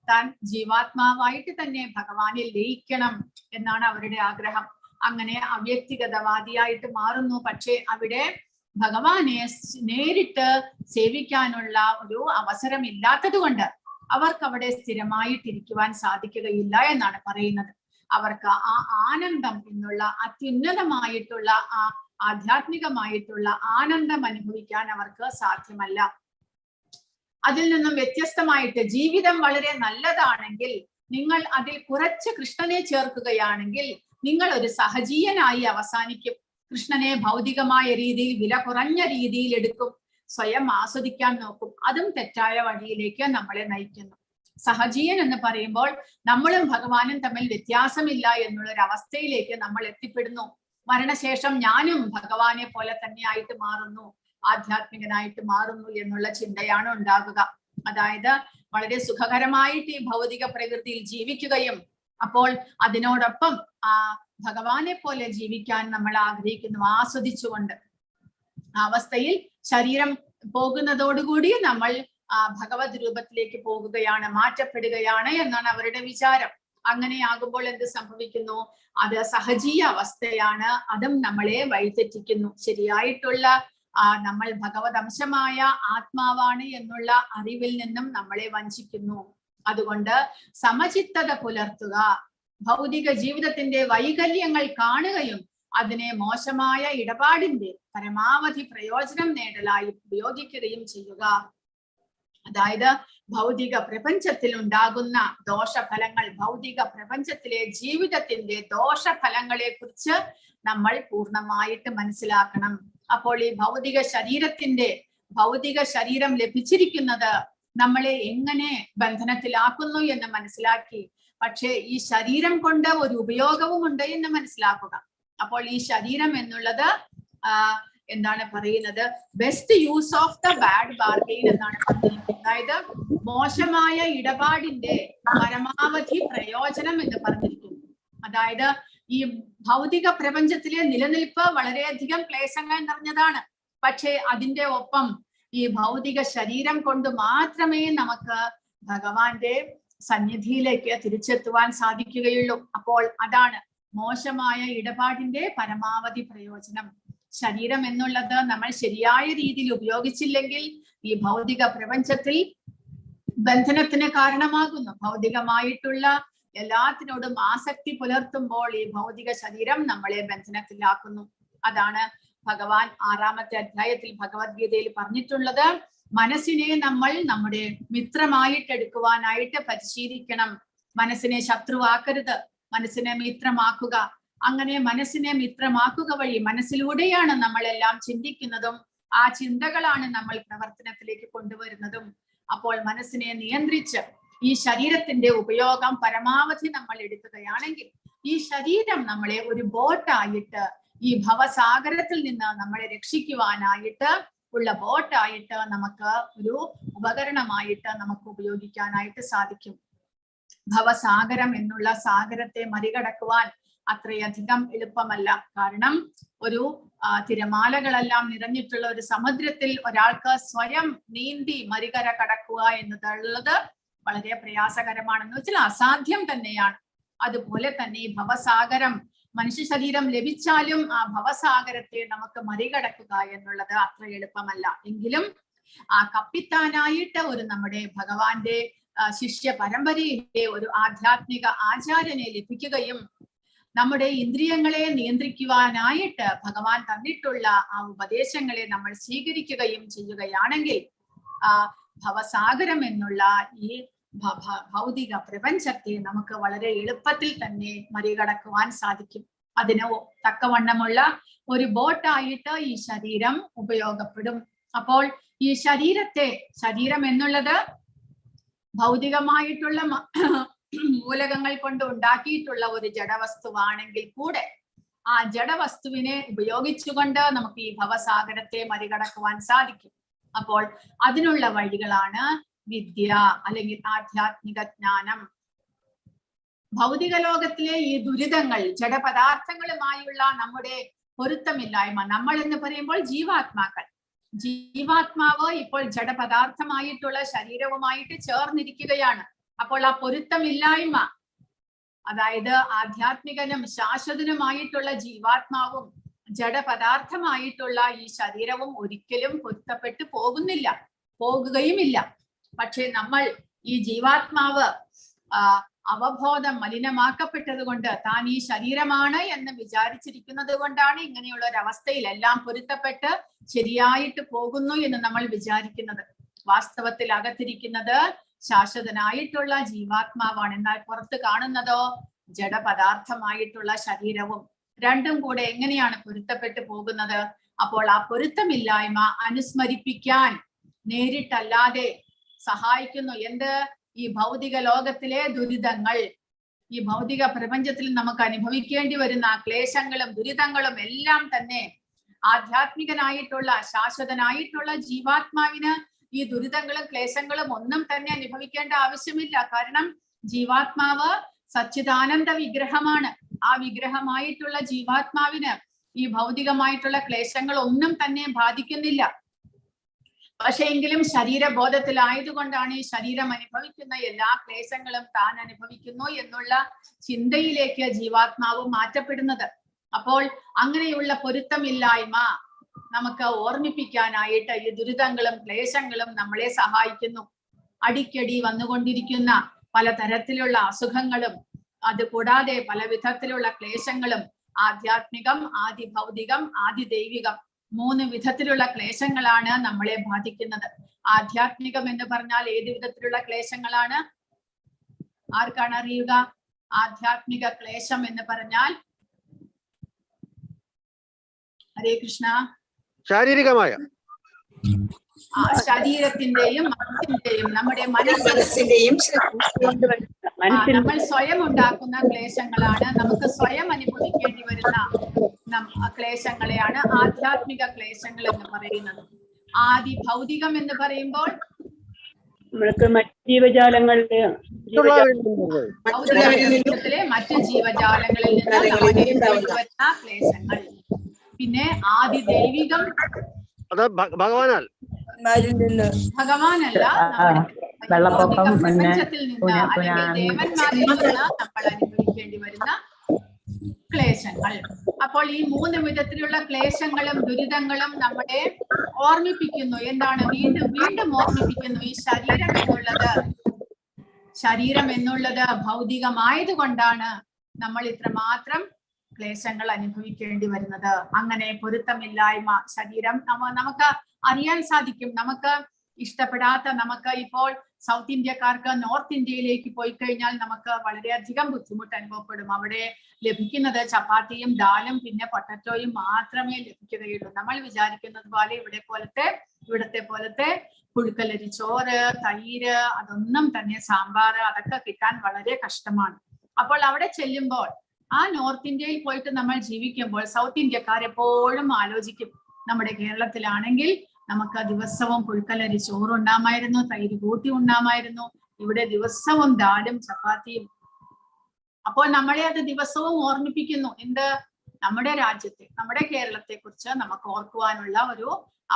താൻ ജീവാത്മാവായിട്ട് തന്നെ ഭഗവാനിൽ ലയിക്കണം എന്നാണ് അവരുടെ ആഗ്രഹം. അങ്ങനെ അവ്യക്തിഗതവാദിയായിട്ട് മാറുന്നു. പക്ഷെ അവിടെ ഭഗവാനെ നേരിട്ട് സേവിക്കാനുള്ള ഒരു അവസരം ഇല്ലാത്തത് കൊണ്ട് അവർക്ക് അവിടെ സ്ഥിരമായിട്ടിരിക്കുവാൻ സാധിക്കുകയില്ല എന്നാണ് പറയുന്നത്. അവർക്ക് ആ ആനന്ദം എന്നുള്ള അത്യുന്നതമായിട്ടുള്ള ആ ആധ്യാത്മികമായിട്ടുള്ള ആനന്ദം അനുഭവിക്കാൻ അവർക്ക് സാധ്യമല്ല. അതിൽ നിന്നും വ്യത്യസ്തമായിട്ട് ജീവിതം വളരെ നല്ലതാണെങ്കിൽ, നിങ്ങൾ അതിൽ കുറച്ച് കൃഷ്ണനെ ചേർക്കുകയാണെങ്കിൽ നിങ്ങൾ ഒരു സഹജീയനായി അവസാനിക്കും. കൃഷ്ണനെ ഭൗതികമായ രീതിയിൽ വില കുറഞ്ഞ രീതിയിൽ എടുക്കും, സ്വയം ആസ്വദിക്കാൻ നോക്കും. അതും തെറ്റായ വഴിയിലേക്ക് നമ്മളെ നയിക്കുന്നു. സഹജീയൻ എന്ന് പറയുമ്പോൾ നമ്മളും ഭഗവാനും തമ്മിൽ വ്യത്യാസമില്ല എന്നുള്ളൊരു അവസ്ഥയിലേക്ക് നമ്മൾ എത്തിപ്പെടുന്നു. മരണശേഷം ഞാനും ഭഗവാനെ പോലെ തന്നെയായിട്ട് മാറുന്നു, ആധ്യാത്മികനായിട്ട് മാറുന്നു എന്നുള്ള ചിന്തയാണ് ഉണ്ടാകുക. അതായത് വളരെ സുഖകരമായിട്ട് ഈ ഭൗതിക പ്രകൃതിയിൽ ജീവിക്കുകയും അപ്പോൾ അതിനോടൊപ്പം ആ ഭഗവാനെ പോലെ ജീവിക്കാൻ നമ്മൾ ആഗ്രഹിക്കുന്നു, ആസ്വദിച്ചുകൊണ്ട്. ആ അവസ്ഥയിൽ ശരീരം പോകുന്നതോടുകൂടി നമ്മൾ ഭഗവത് രൂപത്തിലേക്ക് പോകുകയാണ്, മാറ്റപ്പെടുകയാണ് എന്നാണ് അവരുടെ വിചാരം. അങ്ങനെയാകുമ്പോൾ എന്ത് സംഭവിക്കുന്നു? അത് സഹജീയ അവസ്ഥയാണ്. അതും നമ്മളെ വഴിതെറ്റിക്കുന്നു. ശരിയായിട്ടുള്ള നമ്മൾ ഭഗവത് അംശമായ ആത്മാവാണ് എന്നുള്ള അറിവിൽ നിന്നും നമ്മളെ വഞ്ചിക്കുന്നു. അതുകൊണ്ട് സമചിത്തത പുലർത്തുക, ഭൗതിക ജീവിതത്തിന്റെ വൈകല്യങ്ങൾ കാണുകയും അതിനെ മോശമായ ഇടപാടിന്റെ പരമാവധി പ്രയോജനം നേടലായി ഉപയോഗിക്കുകയും ചെയ്യുക. അതായത് ഭൗതിക പ്രപഞ്ചത്തിൽ ഉണ്ടാകുന്ന ദോഷഫലങ്ങൾ, ഭൗതിക പ്രപഞ്ചത്തിലെ ജീവിതത്തിന്റെ ദോഷഫലങ്ങളെ കുറിച്ച് നമ്മൾ പൂർണ്ണമായിട്ട് മനസ്സിലാക്കണം. അപ്പോൾ ഈ ഭൗതിക ശരീരം ലഭിച്ചിരിക്കുന്നത് നമ്മളെ എങ്ങനെ ബന്ധനത്തിലാക്കുന്നു എന്ന് മനസ്സിലാക്കി, പക്ഷേ ഈ ശരീരം കൊണ്ട് ഒരു ഉപയോഗവും ഉണ്ട് എന്ന് മനസ്സിലാക്കുക. അപ്പോൾ ഈ ശരീരം എന്നുള്ളത് എന്താണ് പറയുന്നത്? Best use of the bad bargain എന്നാണ് പറഞ്ഞിരിക്കുന്നത്. അതായത് മോശമായ ഇടപാടിന്റെ പരമാവധി പ്രയോജനം എന്ന് പറഞ്ഞിരിക്കുന്നു. അതായത് ഈ ഭൗതിക പ്രപഞ്ചത്തിലെ നിലനിൽപ്പ് വളരെയധികം ക്ലേശങ്ങൾ നിറഞ്ഞതാണ്. പക്ഷേ അതിന്റെ ഒപ്പം ഈ ഭൗതിക ശരീരം കൊണ്ട് മാത്രമേ നമുക്ക് ഭഗവാന്റെ സന്നിധിയിലേക്ക് തിരിച്ചെത്തുവാൻ സാധിക്കുകയുള്ളൂ. അപ്പോൾ അതാണ് മോശമായ ഇടപാടിന്റെ പരമാവധി പ്രയോജനം. ശരീരം എന്നുള്ളത് നമ്മൾ ശരിയായ രീതിയിൽ ഉപയോഗിച്ചില്ലെങ്കിൽ ഈ ഭൗതിക പ്രപഞ്ചത്തിൽ ബന്ധനത്തിന് കാരണമാകുന്നു. ഭൗതികമായിട്ടുള്ള എല്ലാത്തിനോടും ആസക്തി പുലർത്തുമ്പോൾ ഈ ഭൗതിക ശരീരം നമ്മളെ ബന്ധനത്തിലാക്കുന്നു. അതാണ് ഭഗവാൻ 6-ാമത്തെ അധ്യായത്തിൽ ഭഗവത്ഗീതയിൽ പറഞ്ഞിട്ടുള്ളത്. മനസ്സിനെ നമ്മൾ നമ്മുടെ മിത്രമായിട്ട് എടുക്കുവാനായിട്ട് പരിശീലിക്കണം. മനസ്സിനെ ശത്രുവാക്കരുത്, മനസ്സിനെ മിത്രമാക്കുക. അങ്ങനെ മനസ്സിനെ മിത്രമാക്കുക വഴി മനസ്സിലൂടെയാണ് നമ്മളെല്ലാം ചിന്തിക്കുന്നതും ആ ചിന്തകളാണ് നമ്മൾ പ്രവർത്തനത്തിലേക്ക് കൊണ്ടുവരുന്നതും. അപ്പോൾ മനസ്സിനെ നിയന്ത്രിച്ച് ഈ ശരീരത്തിന്റെ ഉപയോഗം പരമാവധി നമ്മൾ എടുക്കുകയാണെങ്കിൽ ഈ ശരീരം നമ്മളെ ഒരു ബോട്ടായിട്ട്, ഈ ഭവസാഗരത്തിൽ നിന്ന് നമ്മളെ രക്ഷിക്കുവാനായിട്ട് ഉള്ള ബോട്ടായിട്ട്, നമുക്ക് ഒരു ഉപകരണമായിട്ട് നമുക്ക് ഉപയോഗിക്കാനായിട്ട് സാധിക്കും. ഭവസാഗരം എന്നുള്ള സാഗരത്തെ മറികടക്കുവാൻ അത്രയധികം എളുപ്പമല്ല. കാരണം ഒരു തിരമാലകളെല്ലാം നിറഞ്ഞിട്ടുള്ള ഒരു സമുദ്രത്തിൽ ഒരാൾക്ക് സ്വയം നീന്തി മറികര കടക്കുക എന്നുള്ളത് വളരെ പ്രയാസകരമാണെന്ന് വെച്ചാൽ അസാധ്യം തന്നെയാണ്. അതുപോലെ തന്നെ ഈ ഭവസാഗരം, മനുഷ്യ ശരീരം ലഭിച്ചാലും ആ ഭവസാഗരത്തെ നമുക്ക് മറികടക്കുക എന്നുള്ളത് അത്ര എളുപ്പമല്ല. എങ്കിലും ആ കപ്പിത്താനായിട്ട് ഒരു നമ്മുടെ ഭഗവാന്റെ ശിഷ്യ പരമ്പരയിലെ ഒരു ആധ്യാത്മിക ആചാര്യനെ ലഭിക്കുകയും നമ്മുടെ ഇന്ദ്രിയങ്ങളെ നിയന്ത്രിക്കുവാനായിട്ട് ഭഗവാൻ തന്നിട്ടുള്ള ആ ഉപദേശങ്ങളെ നമ്മൾ സ്വീകരിക്കുകയും ചെയ്യുകയാണെങ്കിൽ ഭവസാഗരം എന്നുള്ള ഈ ഭൗതിക പ്രപഞ്ചത്തെ നമുക്ക് വളരെ എളുപ്പത്തിൽ തന്നെ മറികടക്കുവാൻ സാധിക്കും. അതിന് തക്കവണ്ണമുള്ള ഒരു ബോട്ടായിട്ട് ഈ ശരീരം ഉപയോഗപ്പെടും. അപ്പോൾ ഈ ശരീരം എന്നുള്ളത് ഭൗതികമായിട്ടുള്ള മൂലകങ്ങൾ കൊണ്ട് ഉണ്ടാക്കിയിട്ടുള്ള ഒരു ജഡവസ്തുവാണെങ്കിൽ കൂടെ ആ ജഡവസ്തുവിനെ ഉപയോഗിച്ചുകൊണ്ട് നമുക്ക് ഈ ഭവസാഗരത്തെ മറികടക്കുവാൻ സാധിക്കും. അപ്പോൾ അതിനുള്ള വഴികളാണ് വിദ്യ അല്ലെങ്കിൽ ആധ്യാത്മിക ജ്ഞാനം. ഭൗതിക ലോകത്തിലെ ഈ ദുരിതങ്ങൾ, ജഡപദാർത്ഥങ്ങളുമായുള്ള നമ്മുടെ പൊരുത്തമില്ലായ്മ, നമ്മൾ എന്ന് പറയുമ്പോൾ ജീവാത്മാവ് ഇപ്പോൾ ജഡപദാർത്ഥമായിട്ടുള്ള ശരീരവുമായിട്ട് ചേർന്നിരിക്കുകയാണ്. അപ്പോൾ ആ പൊരുത്തമില്ലായ്മ, അതായത് ആധ്യാത്മികനും ശാശ്വതനുമായിട്ടുള്ള ജീവാത്മാവും ജഡപദാർത്ഥമായിട്ടുള്ള ഈ ശരീരവും ഒരിക്കലും പൊരുത്തപ്പെട്ടു പോകുകയുമില്ല. പക്ഷെ നമ്മൾ ഈ ജീവാത്മാവ് അവബോധം മലിനമാക്കപ്പെട്ടത് കൊണ്ട് താൻ ഈ ശരീരമാണ് എന്ന് വിചാരിച്ചിരിക്കുന്നത് കൊണ്ടാണ് ഇങ്ങനെയുള്ള ഒരവസ്ഥയിൽ എല്ലാം പൊരുത്തപ്പെട്ട് ശരിയായിട്ട് പോകുന്നു എന്ന് നമ്മൾ വിചാരിക്കുന്നത്. വാസ്തവത്തിൽ അകത്തിരിക്കുന്നത് ശാശ്വതനായിട്ടുള്ള ജീവാത്മാവാണ്. എന്നാൽ പുറത്ത് കാണുന്നതോ ജഡപദാർത്ഥമായിട്ടുള്ള ശരീരവും. രണ്ടും കൂടെ എങ്ങനെയാണ് പൊരുത്തപ്പെട്ടു പോകുന്നത്? അപ്പോൾ ആ പൊരുത്തമില്ലായ്മ അനുസ്മരിപ്പിക്കാൻ നേരിട്ടല്ലാതെ സഹായിക്കുന്നു എന്ത്? ഈ ഭൗതിക ലോകത്തിലെ ദുരിതങ്ങൾ, ഈ ഭൗതിക പ്രപഞ്ചത്തിൽ നമുക്ക് അനുഭവിക്കേണ്ടി വരുന്ന ക്ലേശങ്ങളും ദുരിതങ്ങളും എല്ലാം തന്നെ ആധ്യാത്മികനായിട്ടുള്ള ശാശ്വതനായിട്ടുള്ള ജീവാത്മാവിന് ഈ ദുരിതങ്ങളും ക്ലേശങ്ങളും ഒന്നും തന്നെ അനുഭവിക്കേണ്ട ആവശ്യമില്ല. കാരണം ജീവാത്മാവ് സച്ചിദാനന്ദ വിഗ്രഹമാണ്. ആ വിഗ്രഹമായിട്ടുള്ള ജീവാത്മാവിന് ഈ ഭൗതികമായിട്ടുള്ള ക്ലേശങ്ങൾ ഒന്നും തന്നെ ബാധിക്കുന്നില്ല. പക്ഷെ എങ്കിലും ശരീരബോധത്തിലായതുകൊണ്ടാണ് ഈ ശരീരം അനുഭവിക്കുന്ന എല്ലാ ക്ലേശങ്ങളും താൻ അനുഭവിക്കുന്നു എന്നുള്ള ചിന്തയിലേക്ക് ജീവാത്മാവ് മാറ്റപ്പെടുന്നത്. അപ്പോൾ അങ്ങനെയുള്ള പൊരുത്തമില്ലായ്മ നമുക്ക് ഓർമ്മിപ്പിക്കാനായിട്ട് ഈ ദുരിതങ്ങളും ക്ലേശങ്ങളും നമ്മളെ സഹായിക്കുന്നു. അടിക്കടി വന്നുകൊണ്ടിരിക്കുന്ന പലതരത്തിലുള്ള അസുഖങ്ങളും അതുകൂടാതെ പല വിധത്തിലുള്ള ക്ലേശങ്ങളും ആധ്യാത്മികം, ആദി ഭൗതികം, ആദി ദൈവികം, 3 വിധത്തിലുള്ള ക്ലേശങ്ങളാണ് നമ്മളെ ബാധിക്കുന്നത്. ആധ്യാത്മികം എന്ന് പറഞ്ഞാൽ ഏത് വിധത്തിലുള്ള ക്ലേശങ്ങളാണ്? ആർക്കാണ് അറിയുക? ആധ്യാത്മിക ക്ലേശം എന്ന് പറഞ്ഞാൽ ഹരേ കൃഷ്ണ, ശാരീരികമായ ശരീരത്തിന്റെയും മനസ്സിന്റെയും നമ്മുടെ മനസ്സിന്റെയും നമ്മൾ സ്വയം ഉണ്ടാക്കുന്ന ക്ലേശങ്ങളാണ്. നമുക്ക് സ്വയം അനുഭവിക്കേണ്ടി വരുന്ന ക്ലേശങ്ങളെയാണ് ആധ്യാത്മിക ക്ലേശങ്ങൾ എന്ന് പറയുന്നത്. ആദി ഭൗതികം എന്ന് പറയുമ്പോൾ നമ്മൾക്ക് മറ്റ് ജീവജാലങ്ങളിലെ മറ്റ് ജീവജാലങ്ങളിൽ നിന്ന് വരുന്ന ക്ലേശങ്ങൾ. പിന്നെ ആദി ദൈവികം ഭഗവാനല്ല, പ്രപഞ്ചത്തിൽ നിന്ന് അല്ലെങ്കിൽ ദേവന്മാരിൽ നിന്ന് നമ്മൾ അനുഭവിക്കേണ്ടി വരുന്ന ക്ലേശങ്ങൾ. അപ്പോൾ ഈ 3 വിധത്തിലുള്ള ക്ലേശങ്ങളും ദുരിതങ്ങളും നമ്മളെ ഓർമ്മിപ്പിക്കുന്നു. എന്താണ്? വീണ്ടും ഓർമ്മിപ്പിക്കുന്നു. ഈ ശരീരം എന്നുള്ളത് ഭൗതികമായതുകൊണ്ടാണ് നമ്മൾ ഇത്രമാത്രം ക്ലേശങ്ങൾ അനുഭവിക്കേണ്ടി വരുന്നത്. അങ്ങനെ പൊരുത്തമില്ലായ്മ ശരീരം നമുക്ക് അറിയാൻ സാധിക്കും. നമുക്ക് ഇഷ്ടപ്പെടാത്ത, നമുക്ക് ഇപ്പോൾ സൗത്ത് ഇന്ത്യക്കാർക്ക് നോർത്ത് ഇന്ത്യയിലേക്ക് പോയി കഴിഞ്ഞാൽ നമുക്ക് വളരെയധികം ബുദ്ധിമുട്ട് അനുഭവപ്പെടും. അവിടെ ലഭിക്കുന്നത് ചപ്പാത്തിയും ദാലും പിന്നെ പൊട്ടറ്റോയും മാത്രമേ ലഭിക്കുകയുള്ളൂ. നമ്മൾ വിചാരിക്കുന്നത് പോലെ ഇവിടത്തെ പോലത്തെ പുഴുക്കലരി ചോറ്, തൈര്, അതൊന്നും തന്നെ സാമ്പാർ, അതൊക്കെ കിട്ടാൻ വളരെ കഷ്ടമാണ്. അപ്പോൾ അവിടെ ചെല്ലുമ്പോൾ ആ നോർത്ത് ഇന്ത്യയിൽ പോയിട്ട് നമ്മൾ ജീവിക്കുമ്പോൾ സൗത്ത് ഇന്ത്യക്കാർ എപ്പോഴും ആലോചിക്കും, നമ്മുടെ കേരളത്തിലാണെങ്കിൽ നമുക്ക് ദിവസവും പുഴുക്കലരി ചോറ് ഉണ്ടാമായിരുന്നു, തൈര് കൂട്ടി ഉണ്ടാമായിരുന്നു. ഇവിടെ ദിവസവും ദാലും ചപ്പാത്തിയും. അപ്പോൾ നമ്മളെ അത് ദിവസവും ഓർമ്മിപ്പിക്കുന്നു. എന്ത്? നമ്മുടെ രാജ്യത്തെ, നമ്മുടെ കേരളത്തെ കുറിച്ച് നമുക്ക് ഓർക്കുവാനുള്ള ഒരു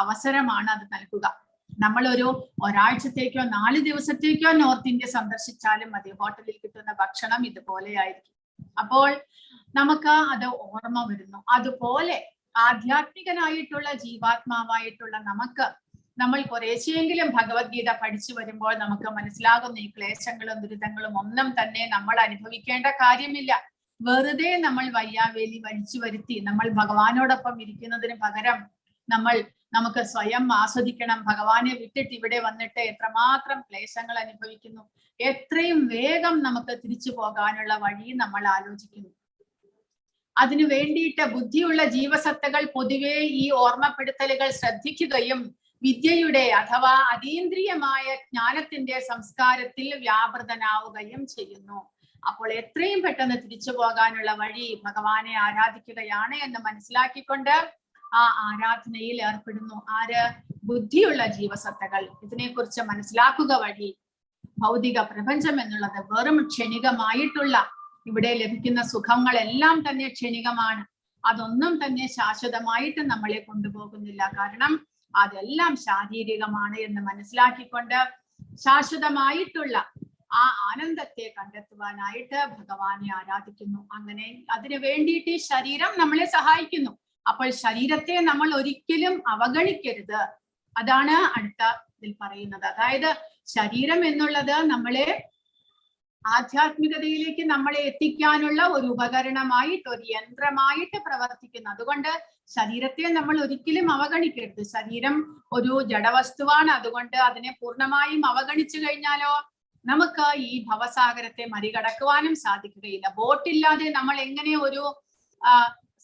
അവസരമാണ് അത് നൽകുക. നമ്മളൊരു ഒരാഴ്ചത്തേക്കോ 4 ദിവസത്തേക്കോ നോർത്ത് ഇന്ത്യ സന്ദർശിച്ചാലും മതി, ഹോട്ടലിൽ കിട്ടുന്ന ഭക്ഷണം ഇതുപോലെയായിരിക്കും. അപ്പോൾ നമുക്ക് അത് ഓർമ്മ വരുന്നു. അതുപോലെ ആധ്യാത്മികനായിട്ടുള്ള ജീവാത്മാവായിട്ടുള്ള നമ്മൾ കുറേശ്ശെയെങ്കിലും ഭഗവത്ഗീത പഠിച്ചു വരുമ്പോൾ നമുക്ക് മനസ്സിലാകുന്ന ഈ ക്ലേശങ്ങളും ദുരിതങ്ങളും ഒന്നും തന്നെ നമ്മൾ അനുഭവിക്കേണ്ട കാര്യമില്ല. വെറുതെ നമ്മൾ വയ്യാവേലി വലിച്ചു വരുത്തി നമ്മൾ ഭഗവാനോടൊപ്പം ഇരിക്കുന്നതിന് പകരം നമുക്ക് സ്വയം ആസ്വദിക്കണം. ഭഗവാനെ വിട്ടിട്ട് ഇവിടെ വന്നിട്ട് എത്രമാത്രം ക്ലേശങ്ങൾ അനുഭവിക്കുന്നു. എത്രയും വേഗം നമുക്ക് തിരിച്ചു പോകാനുള്ള വഴി നമ്മൾ ആലോചിക്കുന്നു. അതിനു വേണ്ടിയിട്ട് ബുദ്ധിയുള്ള ജീവസത്തകൾ പൊതുവെ ഈ ഓർമ്മപ്പെടുത്തലുകൾ ശ്രദ്ധിക്കുകയും വിദ്യയുടെ അഥവാ അതീന്ദ്രിയമായ ജ്ഞാനത്തിന്റെ സംസ്കാരത്തിൽ വ്യാപൃതനാവുകയും ചെയ്യുന്നു. അപ്പോൾ എത്രയും പെട്ടെന്ന് തിരിച്ചു പോകാനുള്ള വഴി ഭഗവാനെ ആരാധിക്കുകയാണ് എന്ന് മനസ്സിലാക്കിക്കൊണ്ട് ആ ആരാധനയിൽ ഏർപ്പെടുന്നു. ബുദ്ധിയുള്ള ജീവസത്തകൾ ഇതിനെക്കുറിച്ച് മനസ്സിലാക്കുക വഴി ഭൗതിക പ്രപഞ്ചം എന്നുള്ളത് വെറും ക്ഷണികമായിട്ടുള്ള, ഇവിടെ ലഭിക്കുന്ന സുഖങ്ങളെല്ലാം തന്നെ ക്ഷണികമാണ്. അതൊന്നും തന്നെ ശാശ്വതമായിട്ട് നമ്മളെ കൊണ്ടുപോകുന്നില്ല. കാരണം അതെല്ലാം ശാരീരികമാണ് എന്ന് മനസ്സിലാക്കിക്കൊണ്ട് ശാശ്വതമായിട്ടുള്ള ആ ആനന്ദത്തെ കണ്ടെത്തുവാനായിട്ട് ഭഗവാനെ ആരാധിക്കുന്നു. അങ്ങനെ അതിനു വേണ്ടിയിട്ട് ഈ ശരീരം നമ്മളെ സഹായിക്കുന്നു. അപ്പോൾ ശരീരത്തെ നമ്മൾ ഒരിക്കലും അവഗണിക്കരുത്. അതാണ് അടുത്ത ഇതിൽ പറയുന്നത്. അതായത് ശരീരം എന്നുള്ളത് നമ്മളെ ആധ്യാത്മികതയിലേക്ക് നമ്മളെ എത്തിക്കാനുള്ള ഒരു ഉപകരണമായിട്ട്, ഒരു യന്ത്രമായിട്ട് പ്രവർത്തിക്കുന്നു. അതുകൊണ്ട് ശരീരത്തെ നമ്മൾ ഒരിക്കലും അവഗണിക്കരുത്. ശരീരം ഒരു ജഡവസ്തുവാണ്. അതുകൊണ്ട് അതിനെ പൂർണ്ണമായും അവഗണിച്ചു കഴിഞ്ഞാലോ നമുക്ക് ഈ ഭവസാഗരത്തെ മറികടക്കുവാനും സാധിക്കുകയില്ല. ബോട്ടില്ലാതെ നമ്മൾ എങ്ങനെ ഒരു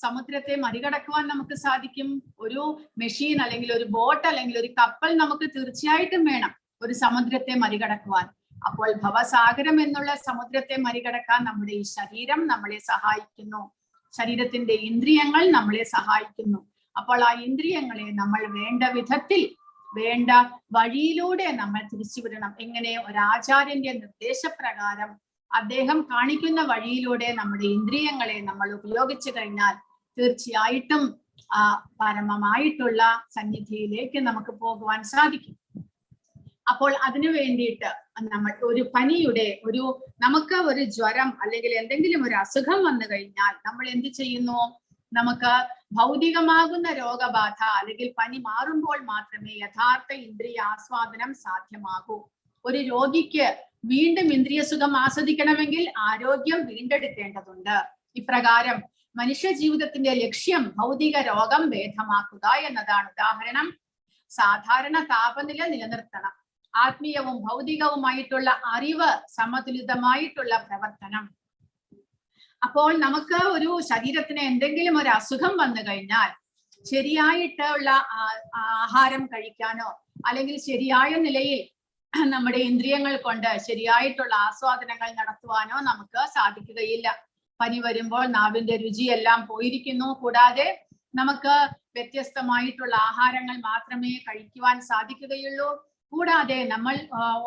സമുദ്രത്തെ മറികടക്കുവാൻ നമുക്ക് സാധിക്കും? ഒരു മെഷീൻ അല്ലെങ്കിൽ ഒരു ബോട്ട് അല്ലെങ്കിൽ ഒരു കപ്പൽ നമുക്ക് തീർച്ചയായിട്ടും വേണം ഒരു സമുദ്രത്തെ മറികടക്കുവാൻ. അപ്പോൾ ഭവസാഗരം എന്നുള്ള സമുദ്രത്തെ മറികടക്കാൻ നമ്മുടെ ഈ ശരീരം നമ്മളെ സഹായിക്കുന്നു. ശരീരത്തിന്റെ ഇന്ദ്രിയങ്ങൾ നമ്മളെ സഹായിക്കുന്നു. അപ്പോൾ ആ ഇന്ദ്രിയങ്ങളെ നമ്മൾ വേണ്ട വിധത്തിൽ, വേണ്ട വഴിയിലൂടെ നമ്മൾ തിരിച്ചുവിടണം. എങ്ങനെ? ഒരാചാര്യന്റെ നിർദ്ദേശപ്രകാരം അദ്ദേഹം കാണിക്കുന്ന വഴിയിലൂടെ നമ്മുടെ ഇന്ദ്രിയങ്ങളെ നമ്മൾ ഉപയോഗിച്ചു കഴിഞ്ഞാൽ തീർച്ചയായിട്ടും പരമമായിട്ടുള്ള സന്നിധിയിലേക്ക് നമുക്ക് പോകുവാൻ സാധിക്കും. അപ്പോൾ അതിനു വേണ്ടിയിട്ട് നമ്മൾ ഒരു പനിയുടെ നമുക്ക് ഒരു ജ്വരം അല്ലെങ്കിൽ എന്തെങ്കിലും ഒരു അസുഖം വന്നു കഴിഞ്ഞാൽ നമ്മൾ എന്ത് ചെയ്യുന്നു? നമുക്ക് ഭൗതികമാകുന്ന രോഗബാധ അല്ലെങ്കിൽ പനി മാറുമ്പോൾ മാത്രമേ യഥാർത്ഥ ഇന്ദ്രിയ ആസ്വാദനം സാധ്യമാകൂ. ഒരു രോഗിക്ക് വീണ്ടും ഇന്ദ്രിയ സുഖം ആസ്വദിക്കണമെങ്കിൽ ആരോഗ്യം വീണ്ടെടുക്കേണ്ടതുണ്ട്. ഇപ്രകാരം മനുഷ്യ ജീവിതത്തിന്റെ ലക്ഷ്യം ഭൗതിക രോഗം ഭേദമാക്കുക എന്നതാണ്. ഉദാഹരണം, സാധാരണ താപനില നിലനിർത്തണം, ആത്മീയവും ഭൗതികവുമായിട്ടുള്ള അറിവ് സമതുലിതമായിട്ടുള്ള പ്രവർത്തനം. അപ്പോൾ നമുക്ക് ഒരു ശരീരത്തിന് എന്തെങ്കിലും ഒരു അസുഖം വന്നു കഴിഞ്ഞാൽ ശരിയായിട്ടുള്ള ആഹാരം കഴിക്കാനോ അല്ലെങ്കിൽ ശരിയായ നിലയിൽ നമ്മുടെ ഇന്ദ്രിയങ്ങൾ കൊണ്ട് ശരിയായിട്ടുള്ള ആസ്വാദനങ്ങൾ നടത്തുവാനോ നമുക്ക് സാധിക്കുകയില്ല. പനി വരുമ്പോൾ നാവിന്റെ രുചിയെല്ലാം പോയിരിക്കുന്നു. കൂടാതെ നമുക്ക് വ്യത്യസ്തമായിട്ടുള്ള ആഹാരങ്ങൾ മാത്രമേ കഴിക്കുവാൻ സാധിക്കുകയുള്ളൂ. കൂടാതെ നമ്മൾ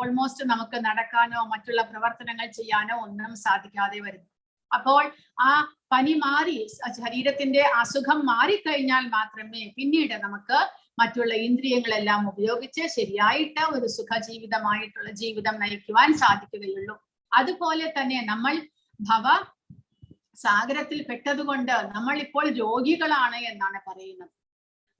ഓൾമോസ്റ്റ് നമുക്ക് നടക്കാനോ മറ്റുള്ള പ്രവർത്തനങ്ങൾ ചെയ്യാനോ ഒന്നും സാധിക്കാതെ വരുന്നു. അപ്പോൾ ആ പനി മാറി, ശരീരത്തിന്റെ അസുഖം മാറിക്കഴിഞ്ഞാൽ മാത്രമേ പിന്നീട് നമുക്ക് മറ്റുള്ള ഇന്ദ്രിയങ്ങളെല്ലാം ഉപയോഗിച്ച് ശരിയായിട്ട് ഒരു സുഖജീവിതമായിട്ടുള്ള ജീവിതം നയിക്കുവാൻ സാധിക്കുകയുള്ളൂ. അതുപോലെ തന്നെ നമ്മൾ ഭവസാഗരത്തിൽ പെട്ടതുകൊണ്ട് നമ്മൾ ഇപ്പോൾ രോഗികളാണ് എന്നാണ് പറയുന്നത്.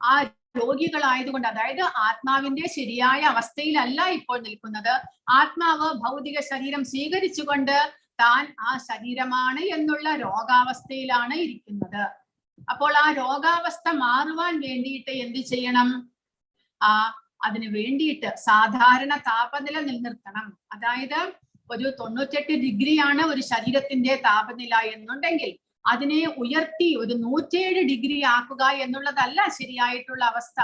ആ രോഗികളായതുകൊണ്ട്, അതായത് ആത്മാവിന്റെ ശരിയായ അവസ്ഥയിലല്ല ഇപ്പോൾ നിൽക്കുന്നത്. ആത്മാവ് ഭൗതിക ശരീരം സ്വീകരിച്ചുകൊണ്ട് താൻ ആ ശരീരമാണ് എന്നുള്ള രോഗാവസ്ഥയിലാണ് ഇരിക്കുന്നത്. അപ്പോൾ ആ രോഗാവസ്ഥ മാറുവാൻ വേണ്ടിയിട്ട് എന്ത് ചെയ്യണം? അതിനു വേണ്ടിയിട്ട് സാധാരണ താപനില നിലനിർത്തണം. അതായത് ഒരു 98 ഡിഗ്രിയാണ് ഒരു ശരീരത്തിന്റെ താപനില എന്നുണ്ടെങ്കിൽ അതിനെ ഉയർത്തി ഒരു 107 ഡിഗ്രി ആക്കുക എന്നുള്ളതല്ല ശരിയായിട്ടുള്ള അവസ്ഥ.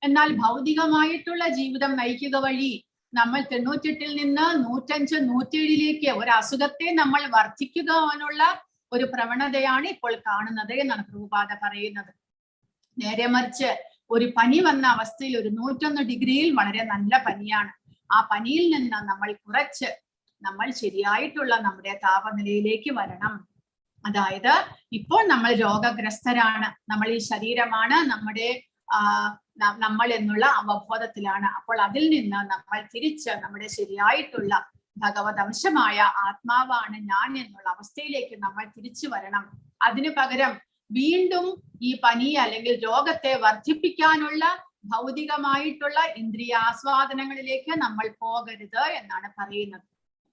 എന്നാൽ ഭൗതികമായിട്ടുള്ള ജീവിതം നയിക്കുക വഴി നമ്മൾ 98-ൽ നിന്ന് 105, 107-ലേക്ക് ഒരു അസുഖത്തെ നമ്മൾ വർദ്ധിക്കുവാനുള്ള ഒരു പ്രവണതയാണ് ഇപ്പോൾ കാണുന്നത് എന്നാണ് പ്രഭുപാദ പറയുന്നത്. നേരെ മറിച്ച് ഒരു പനി വന്ന അവസ്ഥയിൽ ഒരു 101 ഡിഗ്രിയിൽ വളരെ നല്ല പനിയാണ്. ആ പനിയിൽ നിന്ന് നമ്മൾ കുറച്ച് നമ്മൾ ശരിയായിട്ടുള്ള നമ്മുടെ താപനിലയിലേക്ക് വരണം. അതായത് ഇപ്പോൾ നമ്മൾ രോഗഗ്രസ്തരാണ്, നമ്മൾ ഈ ശരീരമാണ് നമ്മൾ എന്നുള്ള അവബോധത്തിലാണ്. അപ്പോൾ അതിൽ നിന്ന് നമ്മൾ തിരിച്ച് നമ്മുടെ ശരിയായിട്ടുള്ള ഭഗവത് അംശമായ ആത്മാവാണ് ഞാൻ എന്നുള്ള അവസ്ഥയിലേക്ക് നമ്മൾ തിരിച്ചു വരണം. അതിനു പകരം വീണ്ടും ഈ പനി അല്ലെങ്കിൽ രോഗത്തെ വർദ്ധിപ്പിക്കാനുള്ള ഭൗതികമായിട്ടുള്ള ഇന്ദ്രിയാസ്വാദനങ്ങളിലേക്ക് നമ്മൾ പോകരുത് എന്നാണ് പറയുന്നത്.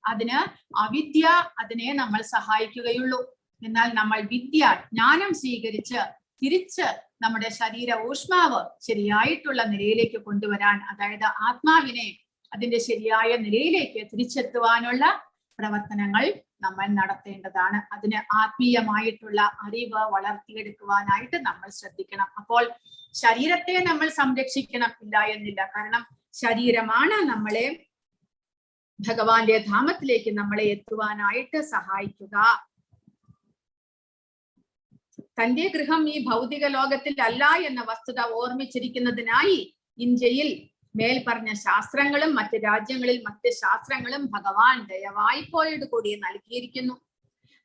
അതിന് അവിദ്യ അതിനെ നമ്മൾ സഹായിക്കുകയുള്ളൂ. എന്നാൽ നമ്മൾ ജ്ഞാനം സ്വീകരിച്ച് തിരിച്ച് നമ്മുടെ ശരീര ഊഷ്മാവ് ശരിയായിട്ടുള്ള നിലയിലേക്ക് കൊണ്ടുവരാൻ, അതായത് ആത്മാവിനെ അതിന്റെ ശരിയായ നിലയിലേക്ക് തിരിച്ചെത്തുവാനുള്ള പ്രവർത്തനങ്ങൾ നമ്മൾ നടത്തേണ്ടതാണ്. അതിന് ആത്മീയമായിട്ടുള്ള അറിവ് വളർത്തിയെടുക്കുവാനായിട്ട് നമ്മൾ ശ്രദ്ധിക്കണം. അപ്പോൾ ശരീരത്തെ നമ്മൾ സംരക്ഷിക്കണം ഇല്ല എന്നില്ല. കാരണം ശരീരമാണ് നമ്മളെ ഭഗവാന്റെ ധാമത്തിലേക്ക് നമ്മളെ എത്തുവാനായിട്ട് സഹായിക്കുക. തന്റെ ഗൃഹം ഈ ഭൗതിക ലോകത്തിൽ അല്ല എന്ന വസ്തുത ഓർമ്മിച്ചിരിക്കുന്നതിനായി ഇന്ത്യയിൽ മേൽ പറഞ്ഞ ശാസ്ത്രങ്ങളും മറ്റ് രാജ്യങ്ങളിൽ മറ്റ് ശാസ്ത്രങ്ങളും ഭഗവാൻ ദയവായ്പോയോട് കൂടി നൽകിയിരിക്കുന്നു.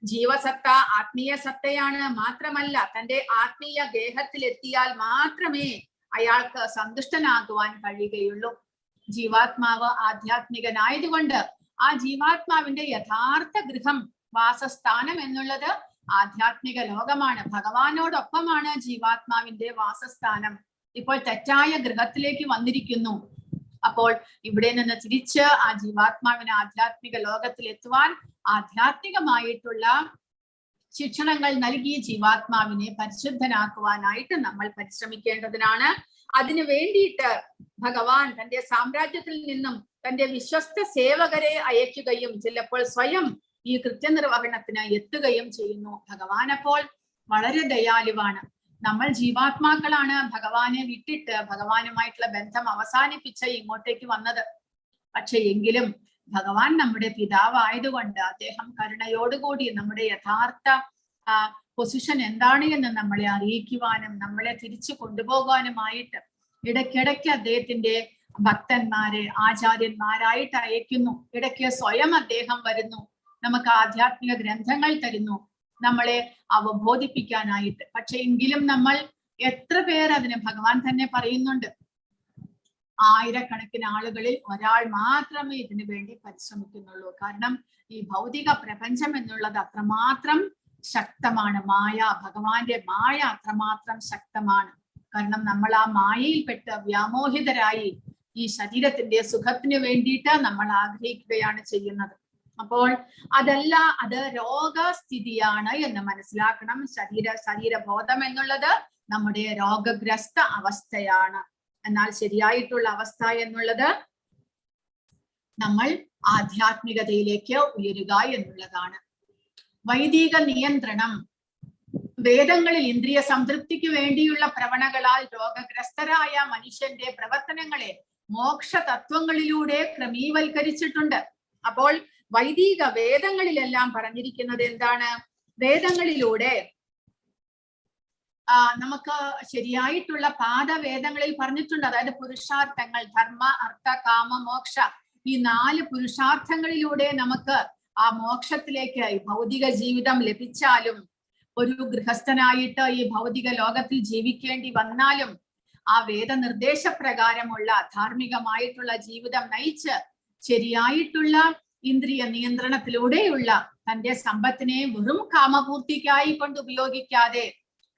ജീവസത്ത ആത്മീയ സത്തയാണ്. മാത്രമല്ല തന്റെ ആത്മീയ ഗേഹത്തിൽ എത്തിയാൽ മാത്രമേ അയാൾക്ക് സന്തുഷ്ടനാകുവാൻ കഴിയുകയുള്ളൂ. ജീവാത്മാവ് ആധ്യാത്മികനായതുകൊണ്ട് ആ ജീവാത്മാവിന്റെ യഥാർത്ഥ ഗൃഹം, വാസസ്ഥാനം എന്നുള്ളത് ആധ്യാത്മിക ലോകമാണ്. ഭഗവാനോടൊപ്പമാണ് ജീവാത്മാവിന്റെ വാസസ്ഥാനം. ഇപ്പോൾ തെറ്റായ ഗൃഹത്തിലേക്ക് വന്നിരിക്കുന്നു. അപ്പോൾ ഇവിടെ നിന്ന് തിരിച്ച് ആ ജീവാത്മാവിന് ആധ്യാത്മിക ലോകത്തിൽ എത്തുവാൻ ആധ്യാത്മികമായിട്ടുള്ള ശിക്ഷണങ്ങൾ നൽകി ജീവാത്മാവിനെ പരിശുദ്ധനാക്കുവാനായിട്ട് നമ്മൾ പരിശ്രമിക്കേണ്ടതിനാണ്. അതിനു വേണ്ടിയിട്ട് ഭഗവാൻ തന്റെ സാമ്രാജ്യത്തിൽ നിന്നും തന്റെ വിശ്വസ്ത സേവകരെ അയക്കുകയും ചിലപ്പോൾ സ്വയം ഈ കൃത്യനിർവഹണത്തിന് എത്തുകയും ചെയ്യുന്നു. ഭഗവാൻ അപ്പോൾ വളരെ ദയാലുവാണ്. നമ്മൾ ജീവാത്മാക്കളാണ് ഭഗവാനെ വിട്ടിട്ട് ഭഗവാനുമായിട്ടുള്ള ബന്ധം അവസാനിപ്പിച്ച് ഇങ്ങോട്ടേക്ക് വന്നത്. പക്ഷെ എങ്കിലും ഭഗവാൻ നമ്മുടെ പിതാവായതുകൊണ്ട് അദ്ദേഹം കരുണയോടുകൂടി നമ്മുടെ യഥാർത്ഥ പൊസിഷൻ എന്താണ് എന്ന് നമ്മളെ അറിയിക്കുവാനും നമ്മളെ തിരിച്ചു കൊണ്ടുപോകാനുമായിട്ട് ഇടയ്ക്കിടയ്ക്ക് അദ്ദേഹത്തിന്റെ ഭക്തന്മാരെ ആചാര്യന്മാരായിട്ട് അയക്കുന്നു. ഇടയ്ക്ക് സ്വയം അദ്ദേഹം വരുന്നു, നമുക്ക് ആധ്യാത്മിക ഗ്രന്ഥങ്ങൾ തരുന്നു, നമ്മളെ അവബോധിപ്പിക്കാനായിട്ട്. പക്ഷെ എങ്കിലും നമ്മൾ എത്ര പേർ അതിന് ഭഗവാൻ തന്നെ പറയുന്നുണ്ട്, ആയിരക്കണക്കിന് ആളുകളിൽ ഒരാൾ മാത്രമേ ഇതിനു വേണ്ടി പരിശ്രമിക്കുന്നുള്ളൂ. കാരണം ഈ ഭൗതിക പ്രപഞ്ചം എന്നുള്ളത് അത്രമാത്രം ശക്തമാണ്. മായ, ഭഗവാന്റെ മായ അത്രമാത്രം ശക്തമാണ്. കാരണം നമ്മൾ ആ മായയിൽപ്പെട്ട് വ്യാമോഹിതരായി ഈ ശരീരത്തിന്റെ സുഖത്തിന് വേണ്ടിയിട്ട് നമ്മൾ ആഗ്രഹിക്കുകയാണ് ചെയ്യുന്നത്. അപ്പോൾ അതല്ല, അത് രോഗസ്ഥിതിയാണ് എന്ന് മനസ്സിലാക്കണം. ശരീരബോധം എന്നുള്ളത് നമ്മുടെ രോഗഗ്രസ്ത അവസ്ഥയാണ്. എന്നാൽ ശരിയായിട്ടുള്ള അവസ്ഥ എന്നുള്ളത് നമ്മൾ ആധ്യാത്മികതയിലേക്ക് ഉയരുക എന്നുള്ളതാണ്. വൈദിക നിയന്ത്രണം. വേദങ്ങളിൽ ഇന്ദ്രിയ സംതൃപ്തിക്ക് വേണ്ടിയുള്ള പ്രവണകളാൽ രോഗഗ്രസ്തരായ മനുഷ്യന്റെ പ്രവർത്തനങ്ങളെ മോക്ഷ തത്വങ്ങളിലൂടെ ക്രമീവൽക്കരിച്ചിട്ടുണ്ട്. അപ്പോൾ വൈദിക വേദങ്ങളിലെല്ലാം പറഞ്ഞിരിക്കുന്നത് എന്താണ്? വേദങ്ങളിലൂടെ നമുക്ക് ശരിയായിട്ടുള്ള പാത വേദങ്ങളിൽ പറഞ്ഞിട്ടുണ്ട്. അതായത് പുരുഷാർത്ഥങ്ങൾ, ധർമ്മ, അർത്ഥ, കാമ, മോക്ഷ, ഈ 4 പുരുഷാർത്ഥങ്ങളിലൂടെ നമുക്ക് ആ മോക്ഷത്തിലേക്ക് ഈ ഭൗതിക ജീവിതം ലഭിച്ചാലും, ഒരു ഗൃഹസ്ഥനായിട്ട് ഈ ഭൗതിക ലോകത്തിൽ ജീവിക്കേണ്ടി വന്നാലും ആ വേദനിർദ്ദേശപ്രകാരമുള്ള ധാർമ്മികമായിട്ടുള്ള ജീവിതം നയിച്ച് ശരിയായിട്ടുള്ള ഇന്ദ്രിയ നിയന്ത്രണത്തിലൂടെയുള്ള തന്റെ സമ്പത്തിനെ വെറും കാമപൂർത്തിക്കായി കൊണ്ട് ഉപയോഗിക്കാതെ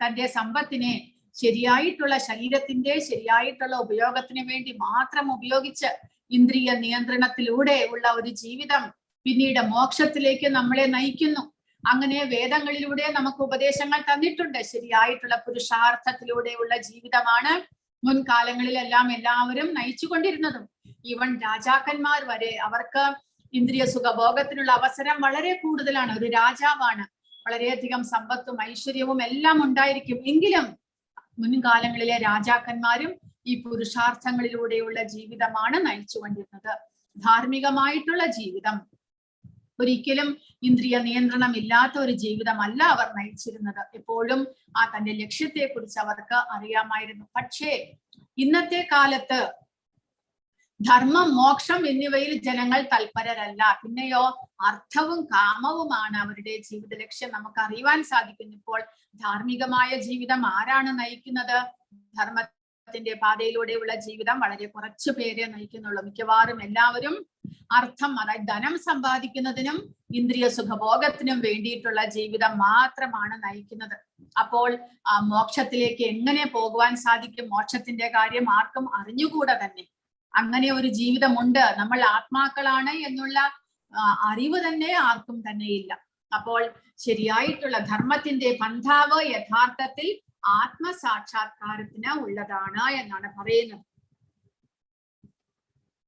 തന്റെ സമ്പത്തിനെ ശരിയായിട്ടുള്ള ശരീരത്തിന്റെ ശരിയായിട്ടുള്ള ഉപയോഗത്തിന് വേണ്ടി മാത്രം ഉപയോഗിച്ച് ഇന്ദ്രിയ നിയന്ത്രണത്തിലൂടെ ഉള്ള ഒരു ജീവിതം പിന്നീട് മോക്ഷത്തിലേക്ക് നമ്മളെ നയിക്കുന്നു. അങ്ങനെ വേദങ്ങളിലൂടെ നമുക്ക് ഉപദേശങ്ങൾ തന്നിട്ടുണ്ട്. ശരിയായിട്ടുള്ള പുരുഷാർത്ഥത്തിലൂടെയുള്ള ജീവിതമാണ് മുൻകാലങ്ങളിലെല്ലാം എല്ലാവരും നയിച്ചുകൊണ്ടിരുന്നതും. ഈവൻ രാജാക്കന്മാർ വരെ അവർക്ക് ഇന്ദ്രിയ സുഖഭോഗത്തിനുള്ള അവസരം വളരെ കൂടുതലാണ്. ഒരു രാജാവാണ്, വളരെയധികം സമ്പത്തും ഐശ്വര്യവും എല്ലാം ഉണ്ടായിരിക്കും. എങ്കിലും മുൻകാലങ്ങളിലെ രാജാക്കന്മാരും ഈ പുരുഷാർത്ഥങ്ങളിലൂടെയുള്ള ജീവിതമാണ് നയിച്ചുകൊണ്ടിരുന്നത്. ധാർമ്മികമായിട്ടുള്ള ജീവിതം, ഒരിക്കലും ഇന്ദ്രിയ നിയന്ത്രണം ഇല്ലാത്ത ഒരു ജീവിതമല്ല അവർ നയിച്ചിരുന്നത്. എപ്പോഴും ആ തന്റെ ലക്ഷ്യത്തെ കുറിച്ച് അവർക്ക് അറിയാമായിരുന്നു. പക്ഷേ ഇന്നത്തെ കാലത്ത് ധർമ്മം, മോക്ഷം എന്നിവയിൽ ജനങ്ങൾ തൽപരരല്ല. പിന്നെയോ അർത്ഥവും കാമവുമാണ് അവരുടെ ജീവിത ലക്ഷ്യം. നമുക്ക് അറിയുവാൻ സാധിക്കുന്നു. ഇപ്പോൾ ധാർമ്മികമായ ജീവിതം ആരാണ് നയിക്കുന്നത്? ധർമ്മത്തിന്റെ പാതയിലൂടെയുള്ള ജീവിതം വളരെ കുറച്ചു പേരെ നയിക്കുന്നുള്ളൂ. മിക്കവാറും എല്ലാവരും അർത്ഥം, അതായത് ധനം സമ്പാദിക്കുന്നതിനും ഇന്ദ്രിയ സുഖഭോഗത്തിനും വേണ്ടിയിട്ടുള്ള ജീവിതം മാത്രമാണ് നയിക്കുന്നത്. അപ്പോൾ ആ മോക്ഷത്തിലേക്ക് എങ്ങനെ പോകുവാൻ സാധിക്കും? മോക്ഷത്തിന്റെ കാര്യം ആർക്കും അറിഞ്ഞുകൂടാ തന്നെ. അങ്ങനെ ഒരു ജീവിതമുണ്ട്, നമ്മൾ ആത്മാക്കളാണ് എന്നുള്ള അറിവ് തന്നെ ആർക്കും തന്നെ ഇല്ല. അപ്പോൾ ശരിയായിട്ടുള്ള ധർമ്മത്തിന്റെ പന്ഥാവ് യഥാർത്ഥത്തിൽ ആത്മസാക്ഷാത്കാരത്തിന് ഉള്ളതാണ് എന്നാണ് പറയുന്നത്.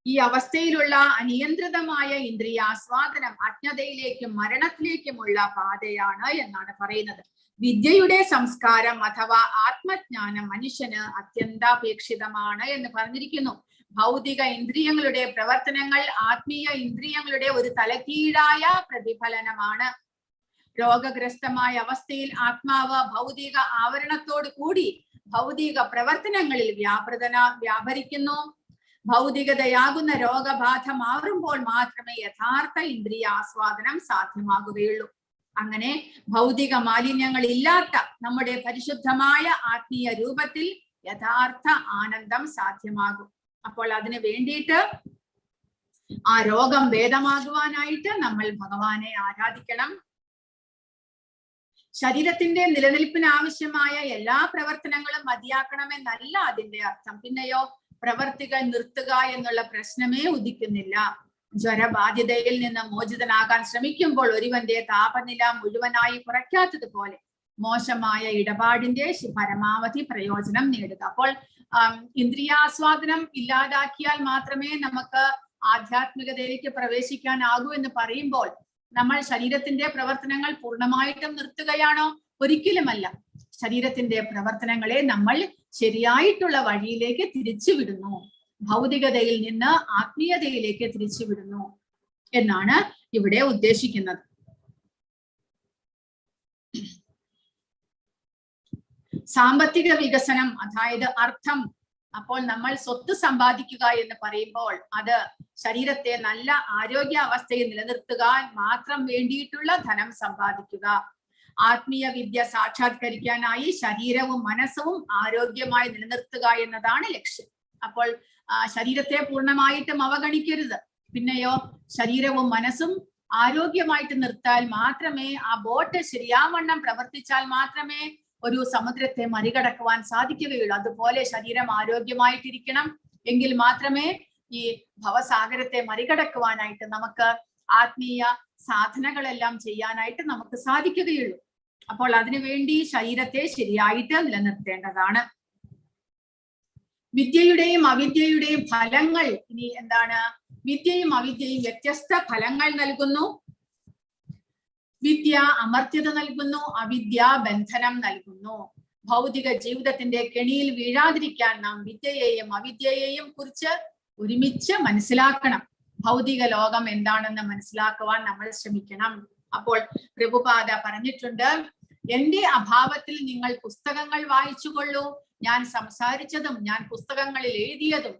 ഈ അവസ്ഥയിലുള്ള അനിയന്ത്രിതമായ ഇന്ദ്രിയാസ്വാദനം അജ്ഞതയിലേക്കും മരണത്തിലേക്കുമുള്ള പാതയാണ് എന്നാണ് പറയുന്നത്. വിദ്യയുടെ സംസ്കാരം അഥവാ ആത്മജ്ഞാനം മനുഷ്യന് അത്യന്താപേക്ഷിതമാണ് എന്ന് പറഞ്ഞിരിക്കുന്നു. ഭൗതിക ഇന്ദ്രിയങ്ങളുടെ പ്രവർത്തനങ്ങൾ ആത്മീയ ഇന്ദ്രിയങ്ങളുടെ ഒരു തലകീഴായ പ്രതിഫലനമാണ്. രോഗഗ്രസ്തമായ അവസ്ഥയിൽ ആത്മാവ് ഭൗതിക ആവരണത്തോട് കൂടി ഭൗതിക പ്രവർത്തനങ്ങളിൽ വ്യാപരിക്കുന്നു. ഭൗതികതയാകുന്ന രോഗബാധ മാറുമ്പോൾ മാത്രമേ യഥാർത്ഥ ഇന്ദ്രിയാസ്വാദനം സാധ്യമാകുകയുള്ളൂ. അങ്ങനെ ഭൗതിക മാലിന്യങ്ങൾ ഇല്ലാത്ത നമ്മുടെ പരിശുദ്ധമായ ആത്മീയ രൂപത്തിൽ യഥാർത്ഥ ആനന്ദം സാധ്യമാകും. അപ്പോൾ അതിന് വേണ്ടിയിട്ട് ആ രോഗം ഭേദമാകുവാനായിട്ട് നമ്മൾ ഭഗവാനെ ആരാധിക്കണം. ശരീരത്തിന്റെ നിലനിൽപ്പിന് ആവശ്യമായ എല്ലാ പ്രവർത്തനങ്ങളും മതിയാക്കണമെന്നല്ല അതിന്റെ അർത്ഥം. പിന്നെയോ പ്രവർത്തികൾ നിർത്തുക എന്നുള്ള പ്രശ്നമേ ഉദിക്കുന്നില്ല. ജ്വരബാധിതയിൽ നിന്ന് മോചിതനാകാൻ ശ്രമിക്കുമ്പോൾ ഒരുവന്റെ താപനില മുഴുവനായി കുറയ്ക്കാത്തതുപോലെ മോശമായ ഇടപാടിന്റെ പരമാവധി പ്രയോജനം നേടുക. അപ്പോൾ ഇന്ദ്രിയാസ്വാദനം ഇല്ലാതാക്കിയാൽ മാത്രമേ നമുക്ക് ആധ്യാത്മികതയിലേക്ക് പ്രവേശിക്കാനാകൂ എന്ന് പറയുമ്പോൾ നമ്മൾ ശരീരത്തിന്റെ പ്രവർത്തനങ്ങൾ പൂർണ്ണമായിട്ടും നിർത്തുകയാണോ? ഒരിക്കലുമല്ല. ശരീരത്തിന്റെ പ്രവർത്തനങ്ങളെ നമ്മൾ ശരിയായിട്ടുള്ള വഴിയിലേക്ക് തിരിച്ചുവിടുന്നു. ഭൗതികതയിൽ നിന്ന് ആത്മീയതയിലേക്ക് തിരിച്ചുവിടുന്നു എന്നാണ് ഇവിടെ ഉദ്ദേശിക്കുന്നത്. സാമ്പത്തിക വികസനം, അതായത് അർത്ഥം. അപ്പോൾ നമ്മൾ സ്വത്ത് സമ്പാദിക്കുക എന്ന് പറയുമ്പോൾ അത് ശരീരത്തെ നല്ല ആരോഗ്യാവസ്ഥയിൽ നിലനിർത്തുവാൻ മാത്രം വേണ്ടിയിട്ടുള്ള ധനം സമ്പാദിക്കുക. ആത്മീയ വിദ്യ സാക്ഷാത്കരിക്കാനായി ശരീരവും മനസ്സും ആരോഗ്യമായി നിലനിർത്തുക എന്നതാണ് ലക്ഷ്യം. അപ്പോൾ ശരീരത്തെ പൂർണ്ണമായിട്ടും അവഗണിക്കരുത്. പിന്നെയോ ശരീരവും മനസ്സും ആരോഗ്യമായിട്ട് നിർത്താൽ മാത്രമേ, ആ ബോട്ട് ശരിയാവണ്ണം പ്രവർത്തിച്ചാൽ മാത്രമേ ഒരു സമുദ്രത്തെ മറികടക്കുവാൻ സാധിക്കുകയുള്ളൂ. അതുപോലെ ശരീരം ആരോഗ്യമായിട്ടിരിക്കണം. എങ്കിൽ മാത്രമേ ഈ ഭവസാഗരത്തെ മറികടക്കുവാനായിട്ട് നമുക്ക് ആത്മീയ സാധനകളെല്ലാം ചെയ്യാനായിട്ട് നമുക്ക് സാധിക്കുകയുള്ളൂ. അപ്പോൾ അതിനുവേണ്ടി ശരീരത്തെ ശരിയായിട്ട് നിലനിർത്തേണ്ടതാണ്. വിദ്യയുടെയും അവിദ്യയുടെയും ഫലങ്ങൾ ഇനി എന്താണ്? വിദ്യയും അവിദ്യയും വ്യത്യസ്ത ഫലങ്ങൾ നൽകുന്നു. വിദ്യ അമർത്യത നൽകുന്നു, അവിദ്യ ബന്ധനം നൽകുന്നു. ഭൗതിക ജീവിതത്തിന്റെ കെണിയിൽ വീഴാതിരിക്കാൻ നാം വിദ്യയെയും അവിദ്യയെയും കുറിച്ച് ഒരുമിച്ച് മനസ്സിലാക്കണം. ഭൗതിക ലോകം എന്താണെന്ന് മനസ്സിലാക്കുവാൻ നമ്മൾ ശ്രമിക്കണം. അപ്പോൾ പ്രഭുപാദ പറഞ്ഞിട്ടുണ്ട്, എന്റെ അഭാവത്തിൽ നിങ്ങൾ പുസ്തകങ്ങൾ വായിച്ചുകൊള്ളൂ. ഞാൻ സംസാരിച്ചതും ഞാൻ പുസ്തകങ്ങളിൽ എഴുതിയതും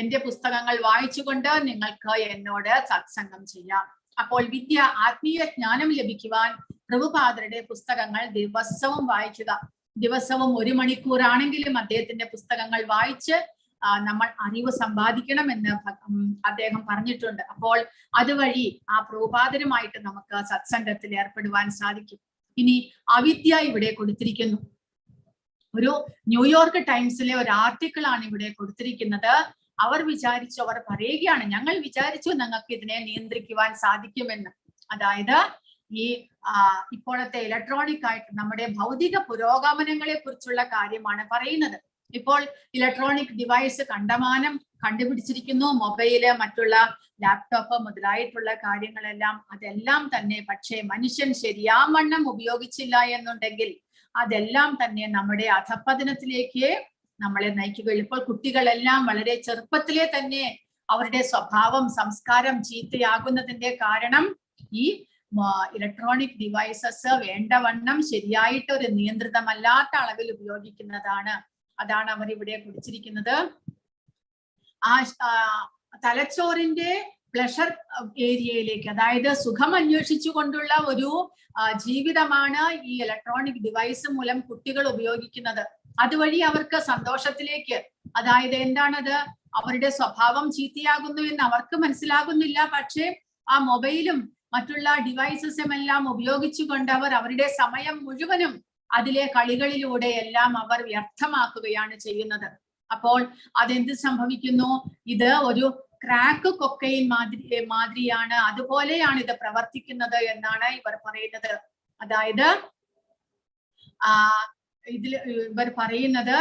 എന്റെ പുസ്തകങ്ങൾ വായിച്ചുകൊണ്ട് നിങ്ങൾക്ക് എന്നോട് സത്സംഗം ചെയ്യാം. അപ്പോൾ വിദ്യ, ആത്മീയ ജ്ഞാനം ലഭിക്കുവാൻ പ്രഭുപാദരുടെ പുസ്തകങ്ങൾ ദിവസവും വായിക്കുക. ദിവസവും 1 മണിക്കൂറാണെങ്കിലും അദ്ദേഹത്തിന്റെ പുസ്തകങ്ങൾ വായിച്ച് നമ്മൾ അറിവ് സമ്പാദിക്കണം എന്ന് അദ്ദേഹം പറഞ്ഞിട്ടുണ്ട്. അപ്പോൾ അതുവഴി ആ പ്രഭുപാദരുമായിട്ട് നമുക്ക് സത്സംഗത്തിൽ ഏർപ്പെടുവാൻ സാധിക്കും. ഇനി അവിദ്യ ഇവിടെ കൊടുത്തിരിക്കുന്നു. ഒരു ന്യൂയോർക്ക് ടൈംസിലെ ഒരു ആർട്ടിക്കിൾ ആണ് ഇവിടെ കൊടുത്തിരിക്കുന്നത്. അവർ പറയുകയാണ്, ഞങ്ങൾ വിചാരിച്ചു ഞങ്ങൾക്ക് ഇതിനെ നിയന്ത്രിക്കുവാൻ സാധിക്കുമെന്ന്. അതായത് ഈ ഇപ്പോഴത്തെ ഇലക്ട്രോണിക് ആയിട്ട് നമ്മുടെ ഭൗതിക പുരോഗമനങ്ങളെ കുറിച്ചുള്ള കാര്യമാണ് പറയുന്നത്. ഇപ്പോൾ ഇലക്ട്രോണിക് ഡിവൈസ് കണ്ടമാനം കണ്ടുപിടിച്ചിരിക്കുന്നു. മൊബൈല്, മറ്റുള്ള ലാപ്ടോപ്പ് മുതലായിട്ടുള്ള കാര്യങ്ങളെല്ലാം, അതെല്ലാം തന്നെ പക്ഷേ മനുഷ്യൻ ശരിയാവണ്ണം ഉപയോഗിച്ചില്ല എന്നുണ്ടെങ്കിൽ അതെല്ലാം തന്നെ നമ്മുടെ അധപ്പതനത്തിലേക്ക് നമ്മളെ നയിക്കുകയുള്ളൂ. ഇപ്പോൾ കുട്ടികളെല്ലാം വളരെ ചെറുപ്പത്തിലെ തന്നെ അവരുടെ സ്വഭാവം, സംസ്കാരം ചീത്തയാകുന്നതിന്റെ കാരണം ഈ ഇലക്ട്രോണിക് ഡിവൈസസ് വേണ്ടവണ്ണം ശരിയായിട്ട് ഒരു നിയന്ത്രിതമല്ലാത്ത അളവിൽ ഉപയോഗിക്കുന്നതാണ്. അതാണ് അവർ ഇവിടെ കുറിച്ചിരിക്കുന്നത്. തലച്ചോറിന്റെ പ്ലഷർ ഏരിയയിലേക്ക്, അതായത് സുഖം അന്വേഷിച്ചു കൊണ്ടുള്ള ഒരു ജീവിതമാണ് ഈ ഇലക്ട്രോണിക് ഡിവൈസ് മൂലം കുട്ടികൾ ഉപയോഗിക്കുന്നത്. അതുവഴി അവർക്ക് സന്തോഷത്തിലേക്ക്, അതായത് എന്താണത്, അവരുടെ സ്വഭാവം ചീത്തയാകുന്നു എന്ന് അവർക്ക് മനസ്സിലാകുന്നില്ല. പക്ഷേ ആ മൊബൈലും മറ്റുള്ള ഡിവൈസസും എല്ലാം ഉപയോഗിച്ചുകൊണ്ട് അവർ അവരുടെ സമയം മുഴുവനും അതിലെ കളികളിലൂടെ എല്ലാം അവർ വ്യർത്ഥമാക്കുകയാണ് ചെയ്യുന്നത്. അപ്പോൾ അതെന്ത് സംഭവിക്കുന്നു? ഇത് ഒരു ക്രാക്ക് കൊക്കൈൻ മാതിരിയാണ്, അതുപോലെയാണ് ഇത് പ്രവർത്തിക്കുന്നത് എന്നാണ് ഇവർ പറയുന്നത്. അതായത് ഇതിൽ ഇവർ പറയുന്നത്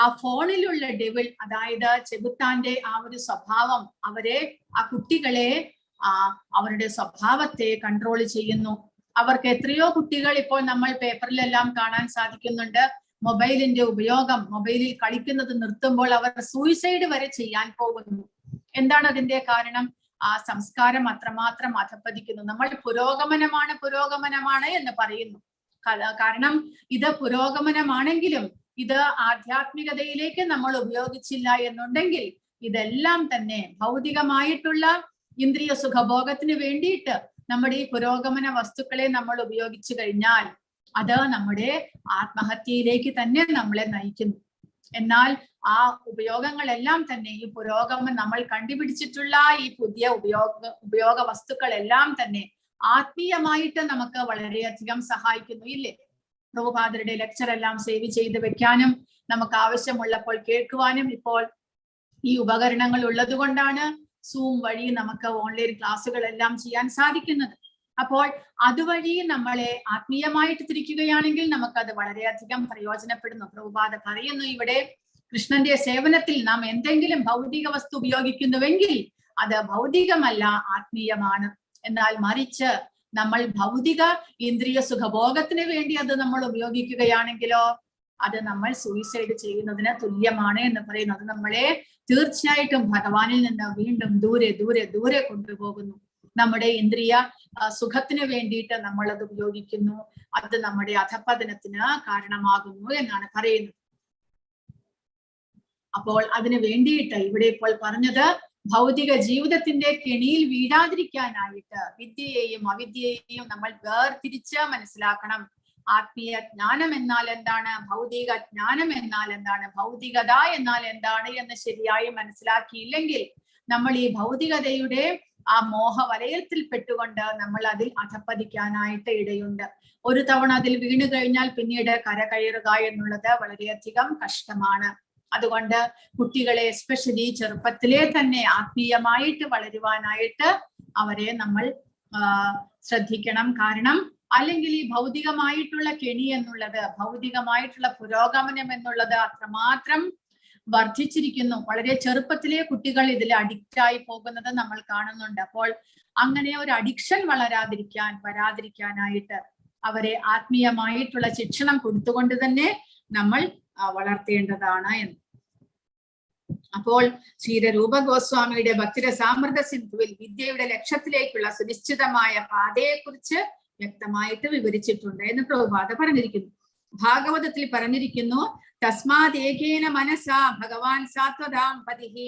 ആ ഫോണിലുള്ള ഡെവിൾ, അതായത് ചെകുത്താന്റെ ആ ഒരു സ്വഭാവം ആ കുട്ടികളെ അവരുടെ സ്വഭാവത്തെ കൺട്രോൾ ചെയ്യുന്നു. അവർക്ക് എത്രയോ കുട്ടികൾ ഇപ്പോൾ നമ്മൾ പേപ്പറിലെല്ലാം കാണാൻ സാധിക്കുന്നുണ്ട്. മൊബൈലിന്റെ ഉപയോഗം, മൊബൈലിൽ കളിക്കുന്നത് നിർത്തുമ്പോൾ അവർ സൂയിസൈഡ് വരെ ചെയ്യാൻ പോകുന്നു. എന്താണ് അതിന്റെ കാരണം? ആ സംസ്കാരം അത്രമാത്രം അധപ്പതിക്കുന്നു. നമ്മൾ പുരോഗമനമാണ് എന്ന് പറയുന്നു. കാരണം ഇത് പുരോഗമനമാണെങ്കിലും ഇത് ആധ്യാത്മികതയിലേക്ക് നമ്മൾ ഉപയോഗിച്ചില്ല എന്നുണ്ടെങ്കിൽ ഇതെല്ലാം തന്നെ ഭൗതികമായിട്ടുള്ള ഇന്ദ്രിയ സുഖഭോഗത്തിന് വേണ്ടിയിട്ട് നമ്മുടെ ഈ പുരോഗമന വസ്തുക്കളെ നമ്മൾ ഉപയോഗിച്ചു കഴിഞ്ഞാൽ അത് നമ്മുടെ ആത്മഹത്യയിലേക്ക് തന്നെ നമ്മളെ നയിക്കുന്നു. എന്നാൽ ആ ഉപയോഗങ്ങളെല്ലാം തന്നെ, ഈ പുരോഗമനം നമ്മൾ കണ്ടുപിടിച്ചിട്ടുള്ള ഈ പുതിയ ഉപയോഗ വസ്തുക്കളെല്ലാം തന്നെ ആത്മീയമായിട്ട് നമുക്ക് വളരെയധികം സഹായിക്കുന്നു, ഇല്ലേ? പ്രഭുപാദരുടെ ലെക്ചർ എല്ലാം സേവ് ചെയ്ത് വെക്കാനും നമുക്ക് ആവശ്യമുള്ളപ്പോൾ കേൾക്കുവാനും ഇപ്പോൾ ഈ ഉപകരണങ്ങൾ ഉള്ളത് കൊണ്ടാണ് സൂം വഴി നമുക്ക് ഓൺലൈൻ ക്ലാസ്സുകളെല്ലാം ചെയ്യാൻ സാധിക്കുന്നത്. അപ്പോൾ അതുവഴി നമ്മളെ ആത്മീയമായിട്ട് തിരിക്കുകയാണെങ്കിൽ നമുക്കത് വളരെയധികം പ്രയോജനപ്പെടുന്നു. പ്രഭുപാദ പറയുന്നു ഇവിടെ, കൃഷ്ണന്റെ സേവനത്തിൽ നാം എന്തെങ്കിലും ഭൗതിക വസ്തു ഉപയോഗിക്കുന്നുവെങ്കിൽ അത് ഭൗതികമല്ല, ആത്മീയമാണ്. എന്നാൽ മറിച്ച് നമ്മൾ ഭൗതിക ഇന്ദ്രിയ സുഖഭോഗത്തിന് വേണ്ടി അത് നമ്മൾ ഉപയോഗിക്കുകയാണെങ്കിലോ അത് നമ്മൾ സൂയിസൈഡ് ചെയ്യുന്നതിന് തുല്യമാണ് എന്ന് പറയുന്നത്. നമ്മളെ തീർച്ചയായിട്ടും ഭഗവാനിൽ നിന്ന് വീണ്ടും ദൂരെ ദൂരെ ദൂരെ കൊണ്ടുപോകുന്നു. നമ്മുടെ ഇന്ദ്രിയ സുഖത്തിന് വേണ്ടിയിട്ട് നമ്മൾ അത് ഉപയോഗിക്കുന്നു, അത് നമ്മുടെ അധപതനത്തിന് കാരണമാകുന്നു എന്നാണ് പറയുന്നത്. അപ്പോൾ അതിന് വേണ്ടിയിട്ട് ഇവിടെ ഇപ്പോൾ പറഞ്ഞത് ഭൗതിക ജീവിതത്തിന്റെ കെണിയിൽ വീഴാതിരിക്കാനായിട്ട് വിദ്യയെയും അവിദ്യയെയും നമ്മൾ വേർതിരിച്ച് മനസ്സിലാക്കണം. ആത്മീയ ജ്ഞാനം എന്നാൽ എന്താണ്, ഭൗതിക ജ്ഞാനം എന്നാൽ എന്താണ്, ഭൗതികത എന്നാൽ എന്താണ് എന്ന് ശരിയായി മനസ്സിലാക്കിയില്ലെങ്കിൽ നമ്മൾ ഈ ഭൗതികതയുടെ ആ മോഹവലയത്തിൽ പെട്ടുകൊണ്ട് നമ്മൾ അതിൽ അധപ്പതിക്കാനായിട്ട് ഇടയുണ്ട്. ഒരു തവണ അതിൽ വീണു കഴിഞ്ഞാൽ പിന്നീട് കരകയറുക എന്നുള്ളത് വളരെയധികം കഷ്ടമാണ്. അതുകൊണ്ട് കുട്ടികളെ എസ്പെഷ്യലി ചെറുപ്പത്തിലെ തന്നെ ആത്മീയമായിട്ട് വളരുവാനായിട്ട് അവരെ നമ്മൾ ശ്രദ്ധിക്കണം. കാരണം അല്ലെങ്കിൽ ഈ ഭൗതികമായിട്ടുള്ള കെണി എന്നുള്ളത്, ഭൗതികമായിട്ടുള്ള പുരോഗമനം എന്നുള്ളത് അത്രമാത്രം വർദ്ധിച്ചിരിക്കുന്നു. വളരെ ചെറുപ്പത്തിലെ കുട്ടികൾ ഇതിൽ അഡിക്റ്റായി പോകുന്നത് നമ്മൾ കാണുന്നുണ്ട്. അപ്പോൾ അങ്ങനെ ഒരു അഡിക്ഷൻ വരാതിരിക്കാനായിട്ട് അവരെ ആത്മീയമായിട്ടുള്ള ശിക്ഷണം കൊടുത്തുകൊണ്ട് തന്നെ നമ്മൾ വളർത്തേണ്ടതാണ് എന്ന്. അപ്പോൾ ശ്രീരൂപ ഗോസ്വാമിയുടെ ഭക്തിരസാമൃത സിന്ധുവിൽ വിദ്യയുടെ ലക്ഷ്യത്തിലേക്കുള്ള സുനിശ്ചിതമായ പാതയെക്കുറിച്ച് വ്യക്തമായിട്ട് വിവരിച്ചിട്ടുണ്ട് എന്ന് പ്രഭുപാദ പറഞ്ഞിരിക്കുന്നു. ഭാഗവതത്തിൽ പറഞ്ഞിരിക്കുന്നു, തസ്മാദേകേന മനസാ ഭഗവാൻ സാത്വതാം പതിഹി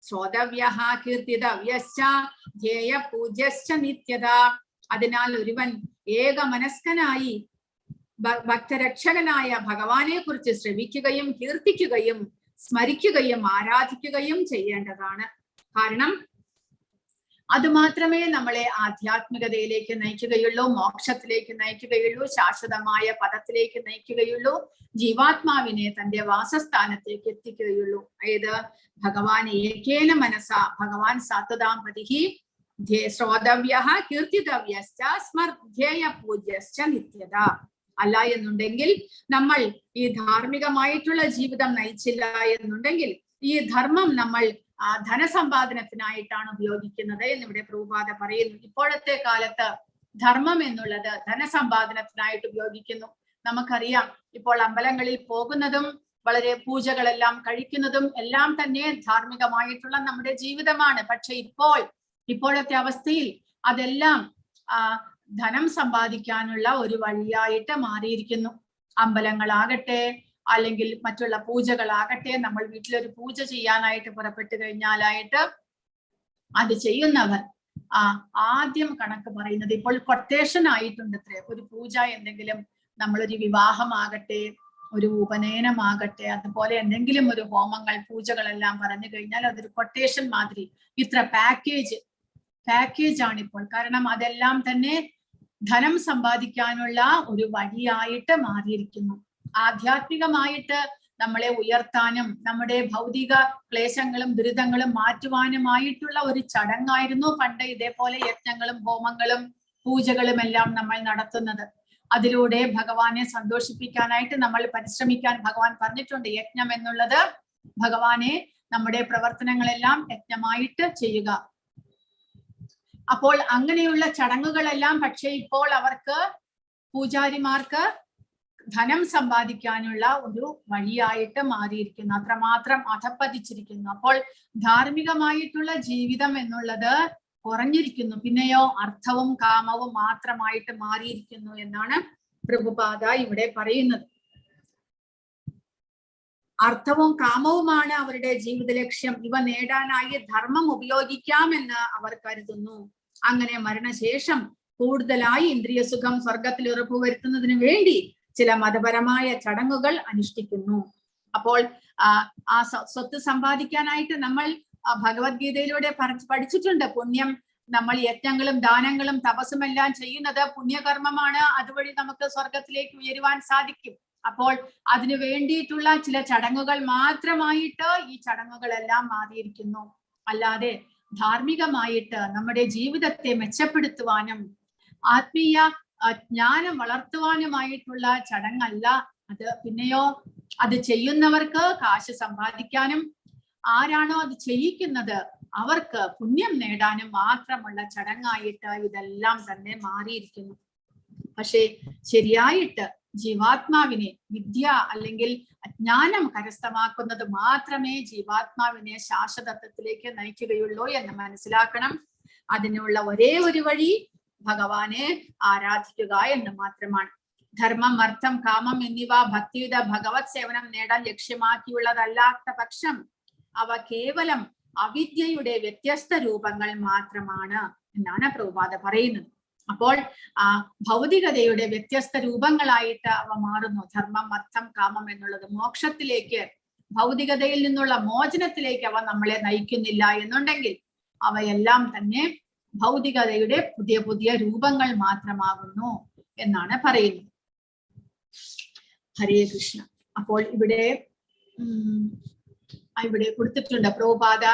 ശ്രോതവ്യഃ കീർത്തിതവ്യശ്ച ധ്യേയ പൂജ്യശ്ച നിത്യത. അതിനാൽ ഒരുവൻ ഏക മനസ്കനായി ഭക്തരക്ഷകനായ ഭഗവാനെ കുറിച്ച് ശ്രവിക്കുകയും കീർത്തിക്കുകയും സ്മരിക്കുകയും ആരാധിക്കുകയും ചെയ്യേണ്ടതാണ്. കാരണം അതുമാത്രമേ നമ്മളെ ആധ്യാത്മികതയിലേക്ക് നയിക്കുകയുള്ളൂ, മോക്ഷത്തിലേക്ക് നയിക്കുകയുള്ളൂ, ശാശ്വതമായ പദത്തിലേക്ക് നയിക്കുകയുള്ളൂ, ജീവാത്മാവിനെ തന്റെ വാസസ്ഥാനത്തേക്ക് എത്തിക്കുകയുള്ളൂ. അതായത് ഭഗവാൻ ഏകേന മനസ, ഭഗവാൻ സാത്വതാം പതിഹി ശ്രോതവ്യഃ കീർത്തിതവ്യശ്ച സ്മർധ്യേയ പൂജ്യശ്ച നിത്യത. അല്ല എന്നുണ്ടെങ്കിൽ നമ്മൾ ഈ ധാർമ്മികമായിട്ടുള്ള ജീവിതം നയിച്ചില്ല എന്നുണ്ടെങ്കിൽ ഈ ധർമ്മം നമ്മൾ ധനസമ്പാദനത്തിനായിട്ടാണ് ഉപയോഗിക്കുന്നത് എന്നിവിടെ പ്രഭുപാദ പറയുന്നു. ഇപ്പോഴത്തെ കാലത്ത് ധർമ്മം എന്നുള്ളത് ധനസമ്പാദനത്തിനായിട്ട് ഉപയോഗിക്കുന്നു. നമുക്കറിയാം, ഇപ്പോൾ അമ്പലങ്ങളിൽ പോകുന്നതും വളരെ പൂജകളെല്ലാം കഴിക്കുന്നതും എല്ലാം തന്നെ ധാർമ്മികമായിട്ടുള്ള നമ്മുടെ ജീവിതമാണ്. പക്ഷെ ഇപ്പോഴത്തെ അവസ്ഥയിൽ അതെല്ലാം ധനം സമ്പാദിക്കാനുള്ള ഒരു വഴിയായിട്ട് മാറിയിരിക്കുന്നു. അമ്പലങ്ങളാകട്ടെ അല്ലെങ്കിൽ മറ്റുള്ള പൂജകളാകട്ടെ, നമ്മൾ വീട്ടിലൊരു പൂജ ചെയ്യാനായിട്ട് പുറപ്പെട്ടു കഴിഞ്ഞാലായിട്ട് അത് ചെയ്യുന്നവർ ആദ്യം കണക്ക് പറയുന്നത് ഇപ്പോൾ കൊട്ടേഷൻ ആയിട്ടുണ്ട്. ഒരു പൂജ എന്തെങ്കിലും, നമ്മളൊരു വിവാഹമാകട്ടെ, ഒരു ഉപനയനമാകട്ടെ, അതുപോലെ എന്തെങ്കിലും ഒരു ഹോമങ്ങൾ പൂജകളെല്ലാം പറഞ്ഞു കഴിഞ്ഞാൽ അതൊരു കൊട്ടേഷൻ മാതിരി ഇത്ര പാക്കേജ് ആണിപ്പോൾ. കാരണം അതെല്ലാം തന്നെ ധനം സമ്പാദിക്കാനുള്ള ഒരു വഴിയായിട്ട് മാറിയിരിക്കുന്നു. ആധ്യാത്മികമായിട്ട് നമ്മളെ ഉയർത്താനും നമ്മുടെ ഭൗതിക ക്ലേശങ്ങളും ദുരിതങ്ങളും മാറ്റുവാനുമായിട്ടുള്ള ഒരു ചടങ്ങായിരുന്നു പണ്ട് ഇതേപോലെ യജ്ഞങ്ങളും ഹോമങ്ങളും പൂജകളും എല്ലാം നമ്മൾ നടത്തുന്നത്. അതിലൂടെ ഭഗവാനെ സന്തോഷിപ്പിക്കാനായിട്ട് നമ്മൾ പരിശ്രമിക്കാൻ ഭഗവാൻ പറഞ്ഞിട്ടുണ്ട്. യജ്ഞം എന്നുള്ളത് ഭഗവാനെ നമ്മുടെ പ്രവർത്തനങ്ങളെല്ലാം യജ്ഞമായിട്ട് ചെയ്യുക. അപ്പോൾ അങ്ങനെയുള്ള ചടങ്ങുകളെല്ലാം പക്ഷെ ഇപ്പോൾ അവർക്ക്, പൂജാരിമാർക്ക് ധനം സമ്പാദിക്കാനുള്ള ഒരു വഴിയായിട്ട് മാറിയിരിക്കുന്നു. അത്രമാത്രം അധപ്പതിച്ചിരിക്കുന്നു. അപ്പോൾ ധാർമ്മികമായിട്ടുള്ള ജീവിതം എന്നുള്ളത് കുറഞ്ഞിരിക്കുന്നു. പിന്നെയോ അർത്ഥവും കാമവും മാത്രമായിട്ട് മാറിയിരിക്കുന്നു എന്നാണ് പ്രഭുപാദ ഇവിടെ പറയുന്നത്. അർത്ഥവും കാമവുമാണ് അവരുടെ ജീവിത ലക്ഷ്യം. ഇവ നേടാനായി ധർമ്മം ഉപയോഗിക്കാമെന്ന് അവർ കരുതുന്നു. അങ്ങനെ മരണശേഷം കൂടുതലായി ഇന്ദ്രിയ സുഖം സ്വർഗത്തിൽ ഉറപ്പുവരുത്തുന്നതിന് വേണ്ടി ചില മതപരമായ ചടങ്ങുകൾ അനുഷ്ഠിക്കുന്നു. അപ്പോൾ ആ സ്വത്ത് സമ്പാദിക്കാനായിട്ട് നമ്മൾ ഭഗവത്ഗീതയിലൂടെ പഠിച്ചിട്ടുണ്ട്. പുണ്യം നമ്മൾ യജ്ഞങ്ങളും ദാനങ്ങളും തപസ്സുമെല്ലാം ചെയ്യുന്നത് പുണ്യകർമ്മമാണ്. അതുവഴി നമുക്ക് സ്വർഗത്തിലേക്ക് ഉയരുവാൻ സാധിക്കും. അപ്പോൾ അതിനു വേണ്ടിയിട്ടുള്ള ചില ചടങ്ങുകൾ മാത്രമായിട്ട് ഈ ചടങ്ങുകളെല്ലാം മാറിയിരിക്കുന്നു. അല്ലാതെ ധാർമ്മികമായിട്ട് നമ്മുടെ ജീവിതത്തെ മെച്ചപ്പെടുത്തുവാനും ആത്മീയ ജ്ഞാനം വളർത്തുവാനുമായിട്ടുള്ള ചടങ്ങല്ല അത്. പിന്നെയോ അത് ചെയ്യുന്നവർക്ക് കാശ് സമ്പാദിക്കാനും ആരാണോ അത് ചെയ്യിക്കുന്നത് അവർക്ക് പുണ്യം നേടാനും മാത്രമുള്ള ചടങ്ങായിട്ട് ഇതെല്ലാം തന്നെ മാറിയിരിക്കുന്നു. പക്ഷേ ശരിയായിട്ട് ജീവാത്മാവിനെ വിദ്യ അല്ലെങ്കിൽ ജ്ഞാനം കരസ്ഥമാക്കുന്നത് മാത്രമേ ജീവാത്മാവിനെ ശാശ്വതത്വത്തിലേക്ക് നയിക്കുകയുള്ളൂ എന്ന് മനസ്സിലാക്കണം. അതിനുള്ള ഒരേ ഒരു വഴി ഭഗവാനെ ആരാധിക്കുക എന്ന് മാത്രമാണ്. ധർമ്മം, അർത്ഥം, കാമം എന്നിവ ഭക്തിയുടെ ഭഗവത് സേവനം നേടാൻ ലക്ഷ്യമാക്കിയുള്ളതല്ലാത്ത പക്ഷം അവ കേവലം അവിദ്യയുടെ വ്യത്യസ്ത രൂപങ്ങൾ മാത്രമാണ് എന്നാണ് പ്രഭുപാദ പറയുന്നത്. അപ്പോൾ ഭൗതികതയുടെ വ്യത്യസ്ത രൂപങ്ങളായിട്ട് അവ മാറുന്നു. ധർമ്മം, അർത്ഥം, കാമം എന്നുള്ളത് മോക്ഷത്തിലേക്ക്, ഭൗതികതയിൽ നിന്നുള്ള മോചനത്തിലേക്ക് അവ നമ്മളെ നയിക്കുന്നില്ല എന്നുണ്ടെങ്കിൽ അവയെല്ലാം തന്നെ ഭൗതികതയുടെ പുതിയ പുതിയ രൂപങ്ങൾ മാത്രമാകുന്നു എന്നാണ് പറയുന്നത്. ഹരേ കൃഷ്ണ. അപ്പോൾ ഇവിടെ കൊടുത്തിട്ടുണ്ട് പ്രഭുപാദ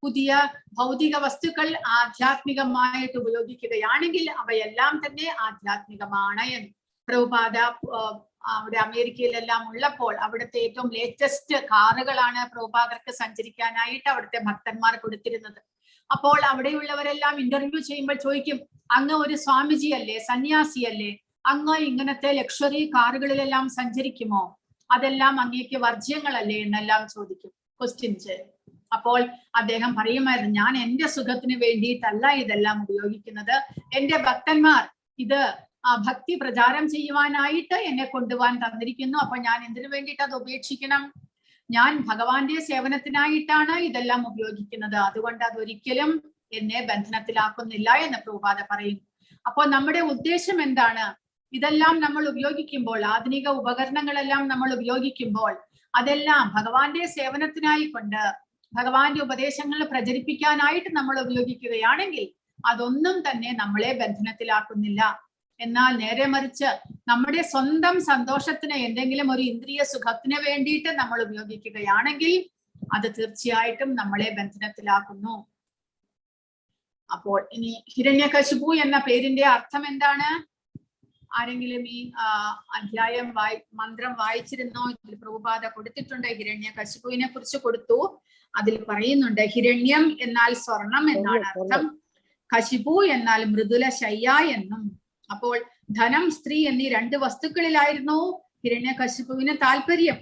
പുതിയ ഭൗതിക വസ്തുക്കൾ ആധ്യാത്മികമായിട്ട് ഉപയോഗിക്കുകയാണെങ്കിൽ അവയെല്ലാം തന്നെ ആധ്യാത്മികമാണ് എന്ന്. പ്രഭുപാദ അവിടെ അമേരിക്കയിലെല്ലാം ഉള്ളപ്പോൾ അവിടുത്തെ ഏറ്റവും ലേറ്റസ്റ്റ് കാറുകളാണ് പ്രഭുപാദർക്ക് സഞ്ചരിക്കാനായിട്ട് അവിടുത്തെ ഭക്തന്മാർ കൊടുത്തിരുന്നത്. അപ്പോൾ അവിടെയുള്ളവരെല്ലാം ഇന്റർവ്യൂ ചെയ്യുമ്പോൾ ചോദിക്കും, അങ്ങ് ഒരു സ്വാമിജി അല്ലേ, സന്യാസിയല്ലേ, അങ്ങ് ഇങ്ങനത്തെ ലക്ഷറി കാറുകളിലെല്ലാം സഞ്ചരിക്കുമോ, അതെല്ലാം അങ്ങേക്ക് വർജ്യങ്ങളല്ലേ എന്നെല്ലാം ചോദിക്കും, ക്വസ്റ്റ്യൻസ്. അപ്പോൾ അദ്ദേഹം പറയുമായിരുന്നു, ഞാൻ എന്റെ സുഖത്തിന് വേണ്ടിയിട്ടല്ല ഇതെല്ലാം ഉപയോഗിക്കുന്നത്, എന്റെ ഭക്തന്മാർ ഇത് ഭക്തി പ്രചാരം ചെയ്യുവാനായിട്ട് എന്നെ കൊണ്ടുപോകാൻ തന്നിരിക്കുന്നു. അപ്പൊ ഞാൻ എന്തിനു വേണ്ടിയിട്ട് അത് ഉപേക്ഷിക്കണം? ഞാൻ ഭഗവാന്റെ സേവനത്തിനായിട്ടാണ് ഇതെല്ലാം ഉപയോഗിക്കുന്നത്, അതുകൊണ്ട് അതൊരിക്കലും എന്നെ ബന്ധനത്തിലാക്കുന്നില്ല എന്ന് പ്രഭുപാദ പറയുന്നു. അപ്പോൾ നമ്മുടെ ഉദ്ദേശം എന്താണ്? ഇതെല്ലാം നമ്മൾ ഉപയോഗിക്കുമ്പോൾ, ആധുനിക ഉപകരണങ്ങളെല്ലാം നമ്മൾ ഉപയോഗിക്കുമ്പോൾ അതെല്ലാം ഭഗവാന്റെ സേവനത്തിനായി കൊണ്ട് ഭഗവാന്റെ ഉപദേശങ്ങൾ പ്രചരിപ്പിക്കാനായിട്ട് നമ്മൾ ഉപയോഗിക്കുകയാണെങ്കിൽ അതൊന്നും തന്നെ നമ്മളെ ബന്ധനത്തിലാക്കുന്നില്ല. എന്നാൽ നേരെ മറിച്ച് നമ്മുടെ സ്വന്തം സന്തോഷത്തിന്, എന്തെങ്കിലും ഒരു ഇന്ദ്രിയ സുഖത്തിന് വേണ്ടിയിട്ട് നമ്മൾ ഉപയോഗിക്കുകയാണെങ്കിൽ അത് തീർച്ചയായിട്ടും നമ്മളെ ബന്ധനത്തിലാക്കുന്നു. അപ്പോൾ ഇനി ഹിരണ്യകശിപു എന്ന പേരിന്റെ അർത്ഥം എന്താണ്? ആരെങ്കിലും ഈ അധ്യായം മന്ത്രം വായിച്ചിരുന്നോ? ഇതിൽ പ്രഭുപാദ കൊടുത്തിട്ടുണ്ട്. ഹിരണ്യകശിപുവിനെ കുറിച്ച് കൊടുത്തു. അതിൽ പറയുന്നുണ്ട്, ഹിരണ്യം എന്നാൽ സ്വർണം എന്നാണ് അർത്ഥം, കശിപു എന്നാൽ മൃദുല ശയ്യ എന്നും. അപ്പോൾ ധനം, സ്ത്രീ എന്നീ രണ്ട് വസ്തുക്കളിലായിരുന്നു ഹിരണ്യകശിപുവിന് താല്പര്യം.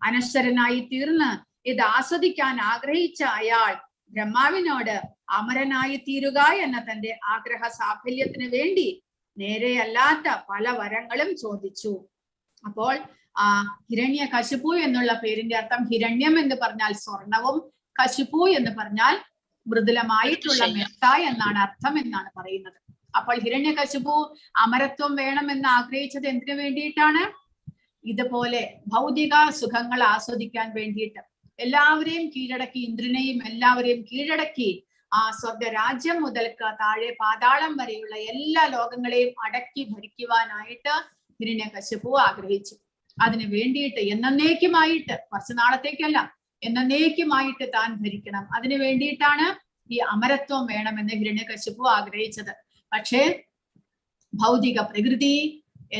അനശ്വരനായി തീർന്ന് ഇത് ആസ്വദിക്കാൻ ആഗ്രഹിച്ച അയാൾ ബ്രഹ്മാവിനോട് അമരനായി തീരുക എന്ന തന്റെ ആഗ്രഹ സാഫല്യത്തിന് വേണ്ടി നേരെയല്ലാത്ത പല വരങ്ങളും ചോദിച്ചു. അപ്പോൾ ഹിരണ്യകശിപു എന്നുള്ള പേരിന്റെ അർത്ഥം, ഹിരണ്യം എന്ന് പറഞ്ഞാൽ സ്വർണവും, കശിപു എന്ന് പറഞ്ഞാൽ മൃദുലമായിട്ടുള്ള മെത്ത എന്നാണ് അർത്ഥം എന്നാണ് പറയുന്നത്. അപ്പോൾ ഹിരണ്യകശിപു അമരത്വം വേണമെന്ന് ആഗ്രഹിച്ചത് എന്തിനു വേണ്ടിയിട്ടാണ്? ഇതുപോലെ ഭൗതിക സുഖങ്ങൾ ആസ്വദിക്കാൻ വേണ്ടിയിട്ട്. എല്ലാവരെയും കീഴടക്കി, ഇന്ദ്രനെയും എല്ലാവരെയും കീഴടക്കി സ്വർഗരാജ്യം മുതൽക്ക് താഴെ പാതാളം വരെയുള്ള എല്ലാ ലോകങ്ങളെയും അടക്കി ഭരിക്കുവാനായിട്ട് ഹിരണ്യകശിപു ആഗ്രഹിച്ചു. അതിനു വേണ്ടിയിട്ട് എന്നേക്കുമായിട്ട്, കുറച്ചു നാളത്തേക്കല്ല, എന്നേക്കുമായിട്ട് താൻ ഭരിക്കണം. അതിനു വേണ്ടിയിട്ടാണ് ഈ അമരത്വം വേണമെന്ന് ഹിരണ്യകശിപു ആഗ്രഹിച്ചത്. പക്ഷേ ഭൗതിക പ്രകൃതി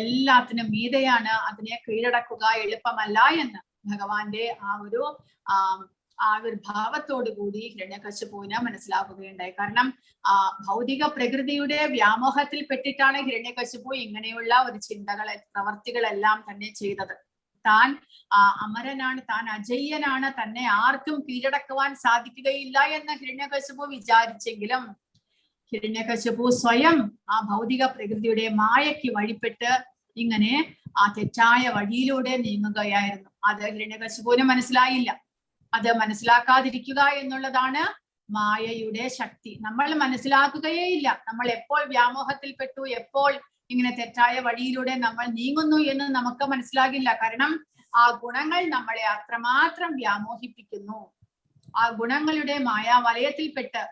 എല്ലാത്തിനും മീതെയാണ്, അതിനെ കീഴടക്കുക എളുപ്പമല്ല എന്ന് ഭഗവാന്റെ ആവിർഭാവത്തോടു കൂടി ഹിരണ്യകശിപുവിന് മനസ്സിലാക്കുകയുണ്ടായി. കാരണം ഭൗതിക പ്രകൃതിയുടെ വ്യാമോഹത്തിൽ പെട്ടിട്ടാണ് ഹിരണ്യകശിപു ഇങ്ങനെയുള്ള ഒരു പ്രവർത്തികളെല്ലാം തന്നെ ചെയ്തത്. താൻ അമരനാണ്, താൻ അജയ്യനാണ്, തന്നെ ആർക്കും കീഴടക്കുവാൻ സാധിക്കുകയില്ല എന്ന് ഹിരണ്യകശിപു വിചാരിച്ചെങ്കിലും ഹിരണ്യകശിപു സ്വയം ഭൗതിക പ്രകൃതിയുടെ മായയ്ക്ക് വഴിപ്പെട്ട് ഇങ്ങനെ തെറ്റായ വഴിയിലൂടെ നീങ്ങുകയായിരുന്നു. അത് ഹിരണ്യകശിപുവിന് മനസ്സിലായില്ല. അത് മനസ്സിലാക്കാതിരിക്കുക എന്നുള്ളതാണ് മായയുടെ ശക്തി. നമ്മൾ മനസ്സിലാക്കുകയേ ഇല്ല. നമ്മൾ എപ്പോൾ വ്യാമോഹത്തിൽപ്പെട്ടു, എപ്പോൾ ഇങ്ങനെ തെറ്റായ വഴിയിലൂടെ നമ്മൾ നീങ്ങുന്നു എന്ന് നമുക്ക് മനസ്സിലാകില്ല. കാരണം ആ ഗുണങ്ങൾ നമ്മളെ അത്രമാത്രം വ്യാമോഹിപ്പിക്കുന്നു. ആ ഗുണങ്ങളുടെ മായാവലയത്തിൽപ്പെട്ട്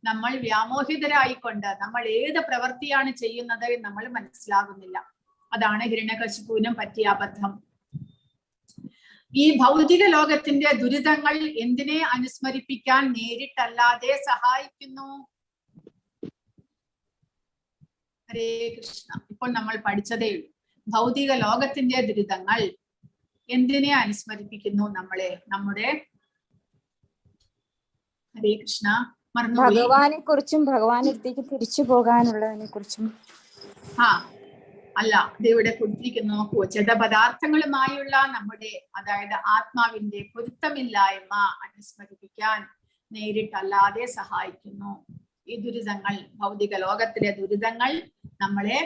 നമ്മൾ വ്യാമോഹിതരായിക്കൊണ്ട് നമ്മൾ ഏത് പ്രവൃത്തിയാണ് ചെയ്യുന്നത് എന്ന് നമ്മൾ മനസ്സിലാകുന്നില്ല. അതാണ് ഹിരണ്യകശിപുവിനും പറ്റിയ അബദ്ധം. ഈ ഭൗതിക ലോകത്തിന്റെ ദുരിതങ്ങൾ എന്തിനെ അനുസ്മരിപ്പിക്കാൻ നേരിട്ടല്ലാതെ സഹായിക്കുന്നു? ഹരേ കൃഷ്ണ. ഇപ്പോൾ നമ്മൾ പഠിച്ചതേ ഉള്ളൂ. ഭൗതിക ലോകത്തിന്റെ ദുരിതങ്ങൾ എന്തിനെ അനുസ്മരിപ്പിക്കുന്നു? നമ്മളെ, നമ്മുടെ ഹരേ കൃഷ്ണ ഭഗവാനെ കുറിച്ചും ഭഗവാനടുത്തേക്ക് തിരിച്ചു പോകാനുള്ളതിനെ കുറിച്ചും. അല്ല, ഇത് ഇവിടെ കൊടുത്തിരിക്കുന്നു. നോക്കൂ, ജഡപദാർത്ഥങ്ങളുമായുള്ള നമ്മുടെ, അതായത് ആത്മാവിന്റെ പൊരുത്തമില്ലായ്മ അനുസ്മരിപ്പിക്കാൻ നേരിട്ടല്ലാതെ സഹായിക്കുന്നു. ഈ ദുരിതങ്ങൾ, ഭൗതിക ലോകത്തിലെ ദുരിതങ്ങൾ നമ്മളെ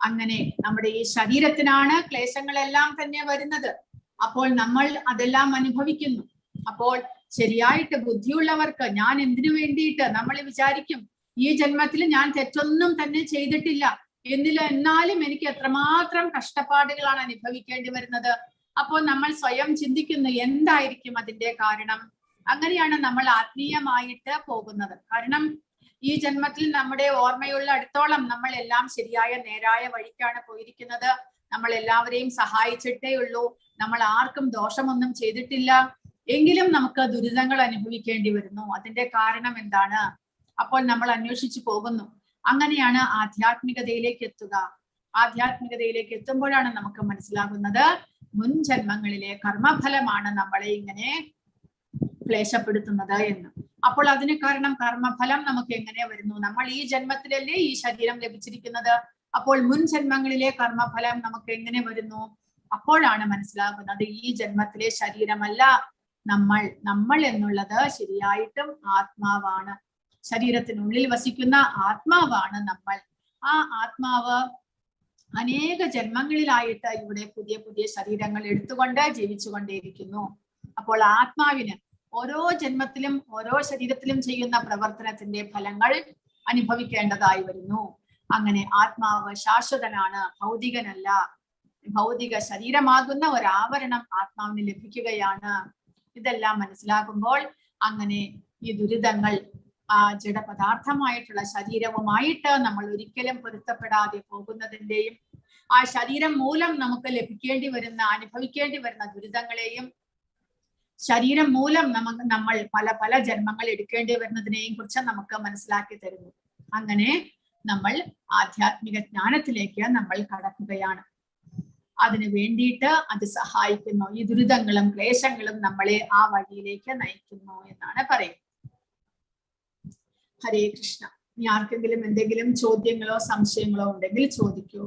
അങ്ങനെ, നമ്മുടെ ഈ ശരീരത്തിനാണ് ക്ലേശങ്ങളെല്ലാം തന്നെ വരുന്നത്. അപ്പോൾ നമ്മൾ അതെല്ലാം അനുഭവിക്കുന്നു. അപ്പോൾ ശരിയായിട്ട് ബുദ്ധിയുള്ളവർക്ക്, ഞാൻ എന്തിനു വേണ്ടിയിട്ട് നമ്മൾ വിചാരിക്കും, ഈ ജന്മത്തിൽ ഞാൻ തെറ്റൊന്നും തന്നെ ചെയ്തിട്ടില്ല എന്നില്ല, എന്നാലും എനിക്ക് എത്രമാത്രം കഷ്ടപ്പാടുകളാണ് അനുഭവിക്കേണ്ടി വരുന്നത്. അപ്പോൾ നമ്മൾ സ്വയം ചിന്തിക്കുന്നു, എന്തായിരിക്കും അതിന്റെ കാരണം? അങ്ങനെയാണ് നമ്മൾ ആത്മീയമായിട്ട് പോകുന്നത്. കാരണം ഈ ജന്മത്തിൽ നമ്മുടെ ഓർമ്മയുള്ള അടുത്തോളം നമ്മൾ എല്ലാം ശരിയായ നേരായ വഴിക്കാണ് പോയിരിക്കുന്നത്. നമ്മൾ എല്ലാവരെയും സഹായിച്ചിട്ടേ ഉള്ളൂ, നമ്മൾ ആർക്കും ദോഷമൊന്നും ചെയ്തിട്ടില്ല. എങ്കിലും നമുക്ക് ദുരിതങ്ങൾ അനുഭവിക്കേണ്ടി വരുന്നു. അതിന്റെ കാരണം എന്താണ്? അപ്പോൾ നമ്മൾ അന്വേഷിച്ചു പോകുന്നു. അങ്ങനെയാണ് ആധ്യാത്മികതയിലേക്ക് എത്തുക. ആധ്യാത്മികതയിലേക്ക് എത്തുമ്പോഴാണ് നമുക്ക് മനസ്സിലാകുന്നത്, മുൻ ജന്മങ്ങളിലെ കർമ്മഫലമാണ് നമ്മളെ ഇങ്ങനെ ക്ലേശപ്പെടുത്തുന്നത് എന്ന്. അപ്പോൾ അതിന് കാരണം കർമ്മഫലം നമുക്ക് എങ്ങനെ വരുന്നു? നമ്മൾ ഈ ജന്മത്തിലല്ലേ ഈ ശരീരം ലഭിച്ചിരിക്കുന്നത്. അപ്പോൾ മുൻ ജന്മങ്ങളിലെ കർമ്മഫലം നമുക്ക് എങ്ങനെ വരുന്നു? അപ്പോഴാണ് മനസ്സിലാകുന്നത്, ഈ ജന്മത്തിലെ ശരീരമല്ല നമ്മൾ എന്നുള്ളത് ശരിയായിട്ടും ആത്മാവാണ്. ശരീരത്തിനുള്ളിൽ വസിക്കുന്ന ആത്മാവാണ് നമ്മൾ. ആ ആത്മാവ് അനേക ജന്മങ്ങളിലായിട്ട് ഇവിടെ പുതിയ പുതിയ ശരീരങ്ങൾ എടുത്തുകൊണ്ട് ജീവിച്ചുകൊണ്ടേയിരിക്കുന്നു. അപ്പോൾ ആത്മാവിന് ഓരോ ജന്മത്തിലും ഓരോ ശരീരത്തിലും ചെയ്യുന്ന പ്രവർത്തനത്തിന്റെ ഫലങ്ങൾ അനുഭവിക്കേണ്ടതായി വരുന്നു. അങ്ങനെ ആത്മാവ് ശാശ്വതനാണ്, ഭൗതികനല്ല. ഭൗതിക ശരീരമാകുന്ന ഒരു ആവരണം ആത്മാവിന് ലഭിക്കുകയാണ്. ഇതെല്ലാം മനസ്സിലാകുമ്പോൾ അങ്ങനെ ഈ ദുരിതങ്ങൾ ആ ജഡപദാർത്ഥമായിട്ടുള്ള ശരീരവുമായിട്ട് നമ്മൾ ഒരിക്കലും പൊരുത്തപ്പെടാതെ പോകുന്നതിന്റെയും ആ ശരീരം മൂലം നമുക്ക് ലഭിക്കേണ്ടി വരുന്ന, അനുഭവിക്കേണ്ടി വരുന്ന ദുരിതങ്ങളെയും, ശരീരം മൂലം നമ്മൾ പല പല ജന്മങ്ങൾ എടുക്കേണ്ടി വരുന്നതിനെയും കുറിച്ച് നമുക്ക് മനസ്സിലാക്കി തരുന്നു. അങ്ങനെ നമ്മൾ ആധ്യാത്മിക ജ്ഞാനത്തിലേക്ക് നമ്മൾ കടക്കുകയാണ്. അതിനു വേണ്ടിയിട്ട് അത് സഹായിക്കുന്നു. ഈ ദുരിതങ്ങളും ക്ലേശങ്ങളും നമ്മളെ ആ വഴിയിലേക്ക് നയിക്കുന്നു എന്നാണ് പറയുന്നത്. ഹരേ കൃഷ്ണ. ഇനി ആർക്കെങ്കിലും എന്തെങ്കിലും ചോദ്യങ്ങളോ സംശയങ്ങളോ ഉണ്ടെങ്കിൽ ചോദിക്കൂ.